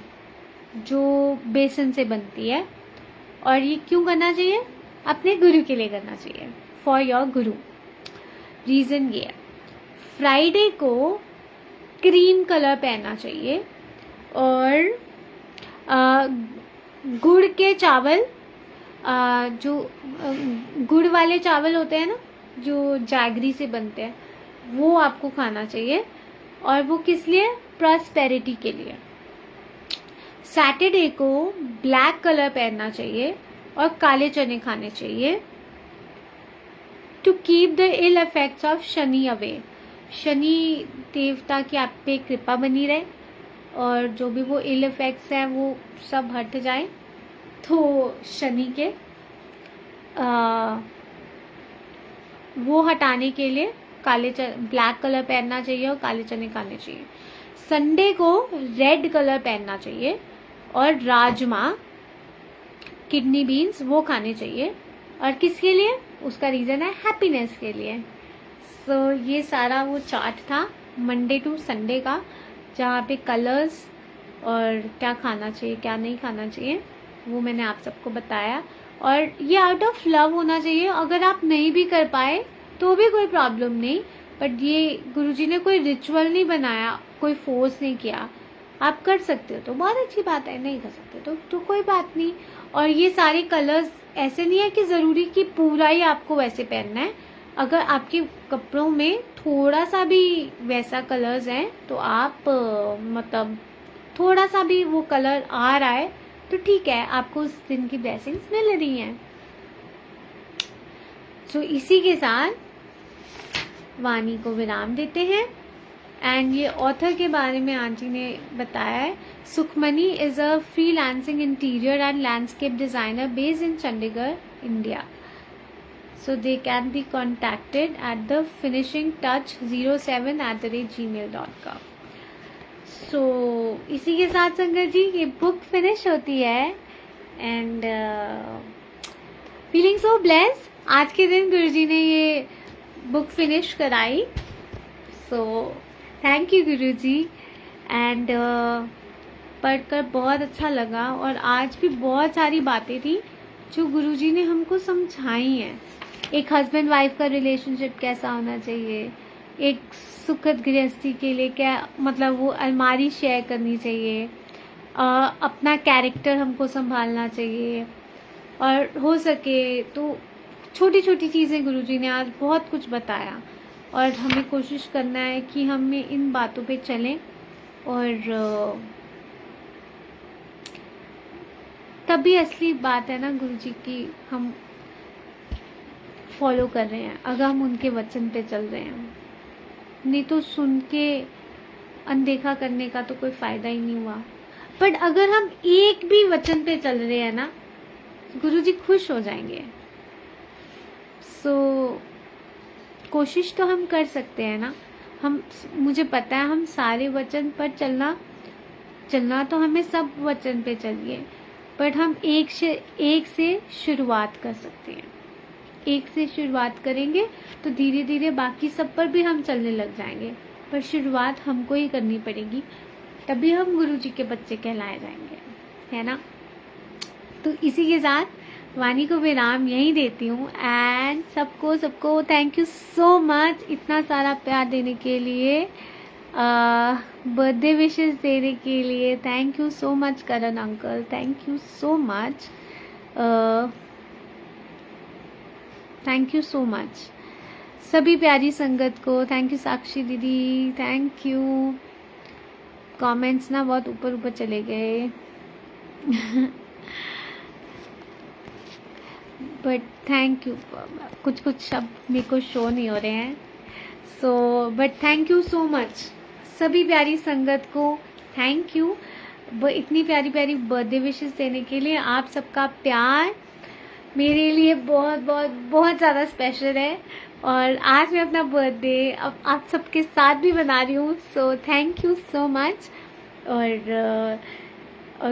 जो बेसन से बनती है। और ये क्यों करना चाहिए? अपने गुरु के लिए करना चाहिए, फॉर योर गुरु। रीज़न ये है। फ्राइडे को क्रीम कलर पहनना चाहिए और गुड़ के चावल, जो गुड़ वाले चावल होते हैं ना, जो जैगरी से बनते हैं, वो आपको खाना चाहिए। और वो किस लिए? प्रॉस्पेरिटी के लिए। सैटरडे को ब्लैक कलर पहनना चाहिए और काले चने खाने चाहिए, to keep the ill effects of Shani away. Shani देवता की आप पे कृपा बनी रहे और जो भी वो इल इफेक्ट्स हैं वो सब हट जाए। तो शनि के वो हटाने के लिए ब्लैक कलर पहनना चाहिए और काले चने खाने चाहिए। संडे को रेड कलर पहनना चाहिए और राजमा, किडनी बीन्स, वो खाने चाहिए। और किसके लिए? उसका रीज़न है हैप्पीनेस के लिए। सो ये सारा वो चार्ट था मंडे टू संडे का, जहाँ पे कलर्स और क्या खाना चाहिए क्या नहीं खाना चाहिए वो मैंने आप सबको बताया। और ये आउट ऑफ लव होना चाहिए। अगर आप नहीं भी कर पाए तो भी कोई प्रॉब्लम नहीं, बट ये गुरुजी ने कोई रिचुअल नहीं बनाया, कोई फोर्स नहीं किया। आप कर सकते हो तो बहुत अच्छी बात है, नहीं कर सकते तो कोई बात नहीं। और ये सारे कलर्स ऐसे नहीं है कि ज़रूरी कि पूरा ही आपको वैसे पहनना है। अगर आपके कपड़ों में थोड़ा सा भी वैसा कलर्स हैं तो आप मतलब थोड़ा सा भी वो कलर आ रहा है तो ठीक है, आपको उस दिन की ब्लेसिंग्स मिल रही हैं। सो इसी के साथ वाणी को विराम देते हैं। एंड ये ऑथर के बारे में आंटी ने बताया है। Sukhmani is a freelancing interior and landscape designer based in Chandigarh, India. So they can be contacted at the finishingtouch07@gmail.com. So इसी के साथ संगत जी ये बुक फिनिश होती है एंड फीलिंग सो ब्लेस्ड। आज के दिन गुरुजी ने ये बुक फिनिश कराई। So thank you Guruji. And पढ़कर बहुत अच्छा लगा और आज भी बहुत सारी बातें थी जो गुरुजी ने हमको समझाई हैं। एक हस्बैंड वाइफ का रिलेशनशिप कैसा होना चाहिए, एक सुखद गृहस्थी के लिए क्या मतलब वो अलमारी शेयर करनी चाहिए, अपना कैरेक्टर हमको संभालना चाहिए, और हो सके तो छोटी छोटी चीज़ें गुरुजी ने आज बहुत कुछ बताया। और हमें कोशिश करना है कि हम इन बातों पे चलें और तभी असली बात है ना गुरुजी की हम फॉलो कर रहे हैं, अगर हम उनके वचन पे चल रहे हैं। नहीं तो सुन के अनदेखा करने का तो कोई फायदा ही नहीं हुआ। बट अगर हम एक भी वचन पे चल रहे हैं ना, गुरुजी खुश हो जाएंगे। सो कोशिश तो हम कर सकते हैं ना। मुझे पता है हम सारे वचन पर चलना तो हमें सब वचन पे चलिए, बट हम एक से शुरुआत कर सकते हैं। एक से शुरुआत करेंगे तो धीरे धीरे बाकी सब पर भी हम चलने लग जाएंगे, पर शुरुआत हमको ही करनी पड़ेगी, तभी हम गुरुजी के बच्चे कहलाए जाएंगे, है ना। तो इसी के साथ वाणी को विराम यहीं देती हूँ। एंड सबको थैंक यू सो मच इतना सारा प्यार देने के लिए, बर्थडे विशेस देने के लिए। Thank you so much Karan uncle, thank you so much, thank you so much सभी प्यारी संगत को। थैंक यू साक्षी दीदी, थैंक यू। कमेंट्स ना बहुत ऊपर ऊपर चले गए बट थैंक यू। कुछ शब्द मेरे को शो नहीं हो रहे हैं, so but thank you so much सभी प्यारी संगत को। थैंक यू इतनी प्यारी प्यारी बर्थडे विशेस देने के लिए। आप सबका प्यार मेरे लिए बहुत बहुत बहुत ज़्यादा स्पेशल है, और आज मैं अपना बर्थडे अब आप सबके साथ भी मना रही हूँ। So thank you so much. और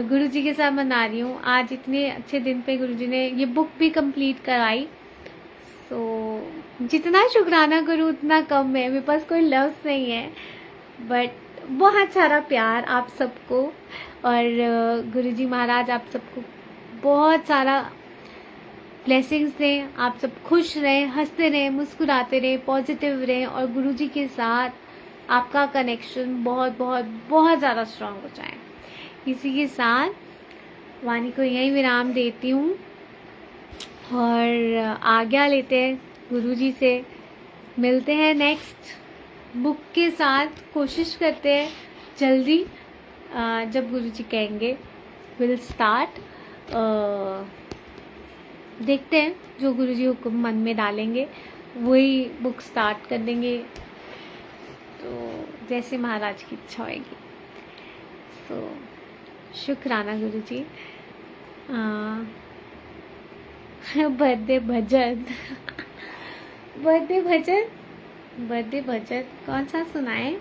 गुरुजी के साथ मना रही हूँ। आज इतने अच्छे दिन पे गुरुजी ने ये बुक भी कंप्लीट कराई। सो जितना शुक्राना करूँ उतना कम है, मेरे पास कोई लफ्ज़ नहीं है, बट बहुत सारा प्यार आप सबको। और गुरुजी महाराज आप सबको बहुत सारा ब्लेसिंग्स दें। आप सब खुश रहें, हंसते रहें, मुस्कुराते रहें, पॉजिटिव रहें, और गुरुजी के साथ आपका कनेक्शन बहुत बहुत बहुत ज़्यादा स्ट्रांग हो जाए। इसी के साथ वाणी को यही विराम देती हूँ और आज्ञा लेते हैं गुरुजी से। मिलते हैं नेक्स्ट बुक के साथ। कोशिश करते हैं जल्दी, जब गुरुजी कहेंगे विल स्टार्ट। देखते हैं जो गुरुजी हुक्म मन में डालेंगे वही बुक स्टार्ट कर देंगे, तो जैसे महाराज की इच्छा होगी। सो शुक्राना गुरुजी। बर्थडे भजन बर्थडे भजन कौन सा सुनाए?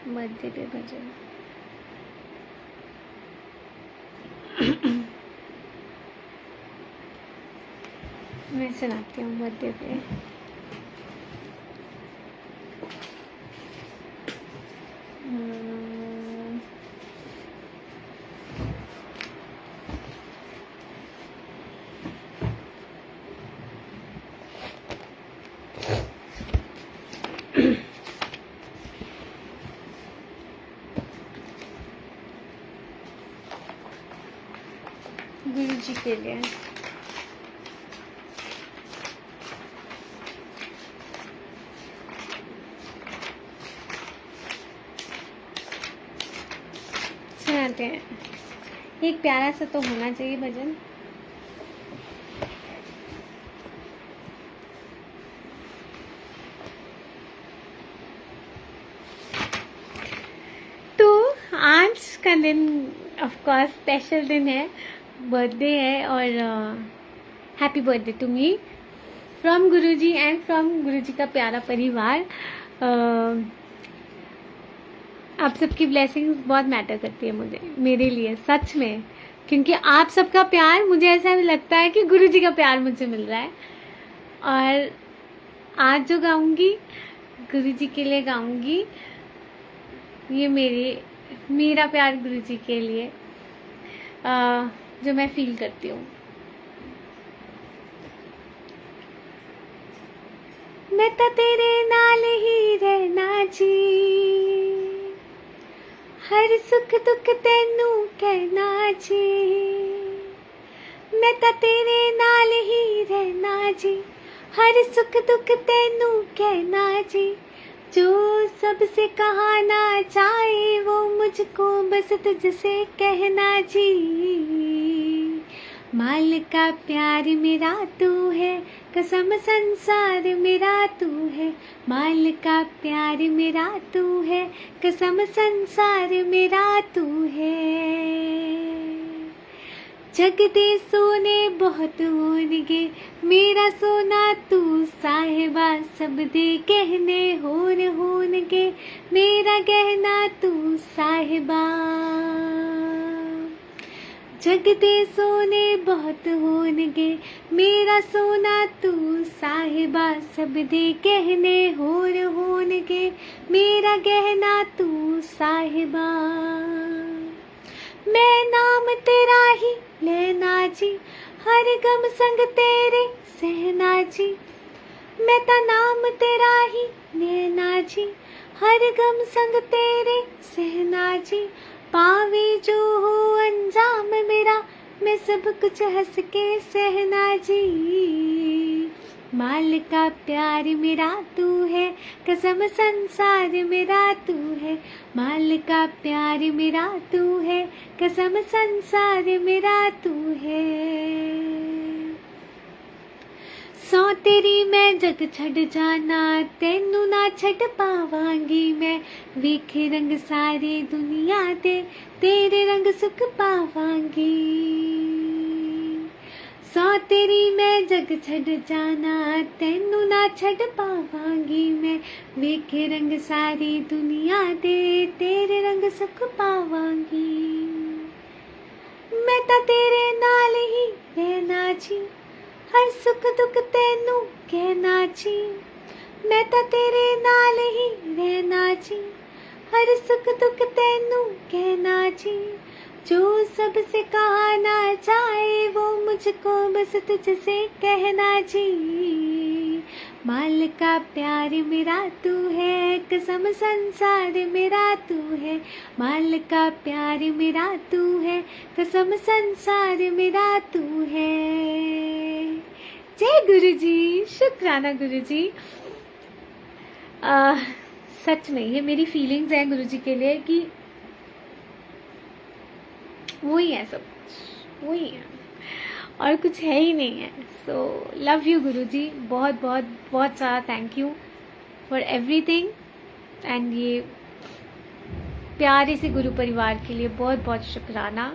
बर्थडे पे भजन मैं सुनाती हूँ बर्थडे पे। गुरुजी के लिए सुनाते हैं। एक प्यारा सा तो होना चाहिए भजन। तो आज का दिन ऑफ कोर्स स्पेशल दिन है, बर्थडे है, और happy birthday to me from Guruji and from Guruji का प्यारा परिवार। आप सबकी ब्लेसिंग्स बहुत मैटर करती है मेरे लिए सच में, क्योंकि आप सबका प्यार मुझे ऐसा लगता है कि गुरुजी का प्यार मुझे मिल रहा है। और आज जो गाऊंगी गुरुजी के लिए गाऊंगी, ये मेरा प्यार गुरुजी के लिए जो मैं फील करती हूँ। मैं तो तेरे नाल ही रहना जी, हर सुख दुख तेनू कहना जी। मैं तो तेरे नाल ही रहना जी, हर सुख दुख तेनू कहना जी। जो सबसे कहा ना चाहे वो मुझको बस तुझसे कहना जी। माल का प्यार मेरा तू है, कसम संसार मेरा तू है। माल का प्यार मेरा तू है, कसम संसार मेरा तू है। जग दे सोने बहुत होनगे, मेरा सोना तू साहिबा। सब दे गहने होर होनगे, मेरा गहना तू साहिबा। जग दे सोने बहुत होनगे, मेरा सोना तू साहिबा। सब दे गहने होर होनगे, मेरा गहना तू साहिबा। मैं नाम तेरा ही लेना जी, हर गम संग तेरे सहना जी। मैं ता नाम तेरा ही लेना जी, हर गम संग तेरे सहना जी। पावे जो हो अंजाम मेरा, मैं सब कुछ हंस के सहना जी। माल का प्यार मेरा तू है, कसम संसार मेरा तू है। माल का प्यार मेरा तू है, कसम संसार मेरा तू है। सौ तेरी मैं जग छड़ जाना, तेनू ना छड़ पावांगी मैं। वेखे रंग सारे दुनिया दे, तेरे रंग सुख पावांगी। सौ तेरी मैं जग छड़ जाना, तेनू ना छड़ पावांगी मैं। वेखे रंग सारी दुनिया दे, तेरे रंग सुख पावांगी। मैं ता तेरे नाल ही रहना जी, हर सुख दुख तेनू कहना जी। मैं ता तेरे नाल ही रहना जी, हर सुख दुख तेनू कहना जी। जो सबसे कहा ना जाए, वो मुझको बस तुझसे कहना जी। माल का प्यार मेरा तू है, कसम संसार मेरा तू है। माल का प्यार मेरा तू है, कसम संसार मेरा तू है। जय गुरु जी, शुक्राना गुरु जी। सच में ये मेरी फीलिंग्स है गुरु जी के लिए कि वो ही है, सब कुछ वो ही है और कुछ है ही नहीं है। सो लव यू गुरु जी, बहुत बहुत बहुत सारा thank you for everything. And ये प्यारे से गुरु परिवार के लिए बहुत बहुत शुक्राना।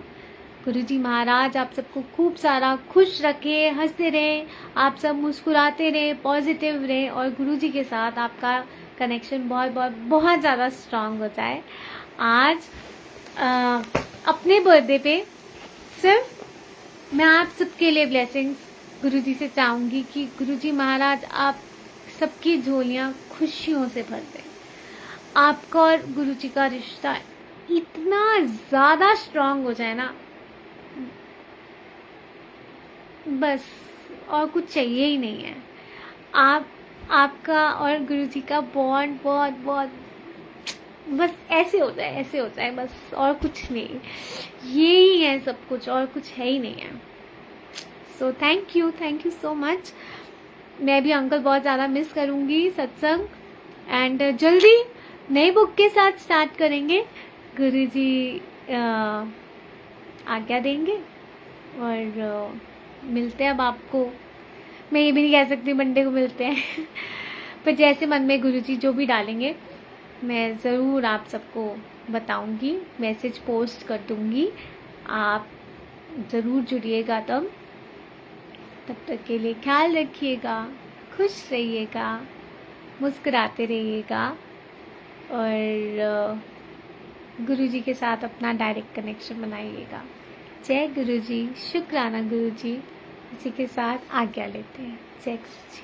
गुरु जी महाराज आप सबको खूब सारा खुश रखे, हंसते रहें, आप सब मुस्कुराते रहें, पॉजिटिव रहें और गुरु जी के साथ आपका कनेक्शन बहुत बहुत बहुत ज़्यादा स्ट्रांग हो जाए। आज अपने बर्थडे पे सिर्फ मैं आप सबके लिए ब्लेसिंग्स गुरुजी से चाहूँगी कि गुरुजी महाराज आप सबकी झोलियाँ खुशियों से भर दें। आपका और गुरुजी का रिश्ता इतना ज़्यादा स्ट्रांग हो जाए ना, बस और कुछ चाहिए ही नहीं है। आपका और गुरुजी का बॉन्ड बहुत बहुत बस ऐसे होता है बस, और कुछ नहीं। ये ही है सब कुछ और कुछ है ही नहीं है। So thank you so much. मैं भी अंकल बहुत ज़्यादा मिस करूँगी सत्संग। एंड जल्दी नई बुक के साथ स्टार्ट करेंगे, गुरुजी आज्ञा देंगे और मिलते हैं अब आपको। मैं ये भी नहीं कह सकती मंडे को मिलते हैं पर जैसे मन में गुरुजी जो भी डालेंगे मैं ज़रूर आप सबको बताऊंगी, मैसेज पोस्ट कर दूंगी। आप ज़रूर जुड़िएगा तब तक के लिए ख्याल रखिएगा, खुश रहिएगा, मुस्कुराते रहिएगा और गुरुजी के साथ अपना डायरेक्ट कनेक्शन बनाइएगा। जय गुरुजी, शुक्राना गुरुजी। इसी के साथ आज्ञा लेते हैं। जय गुरुजी।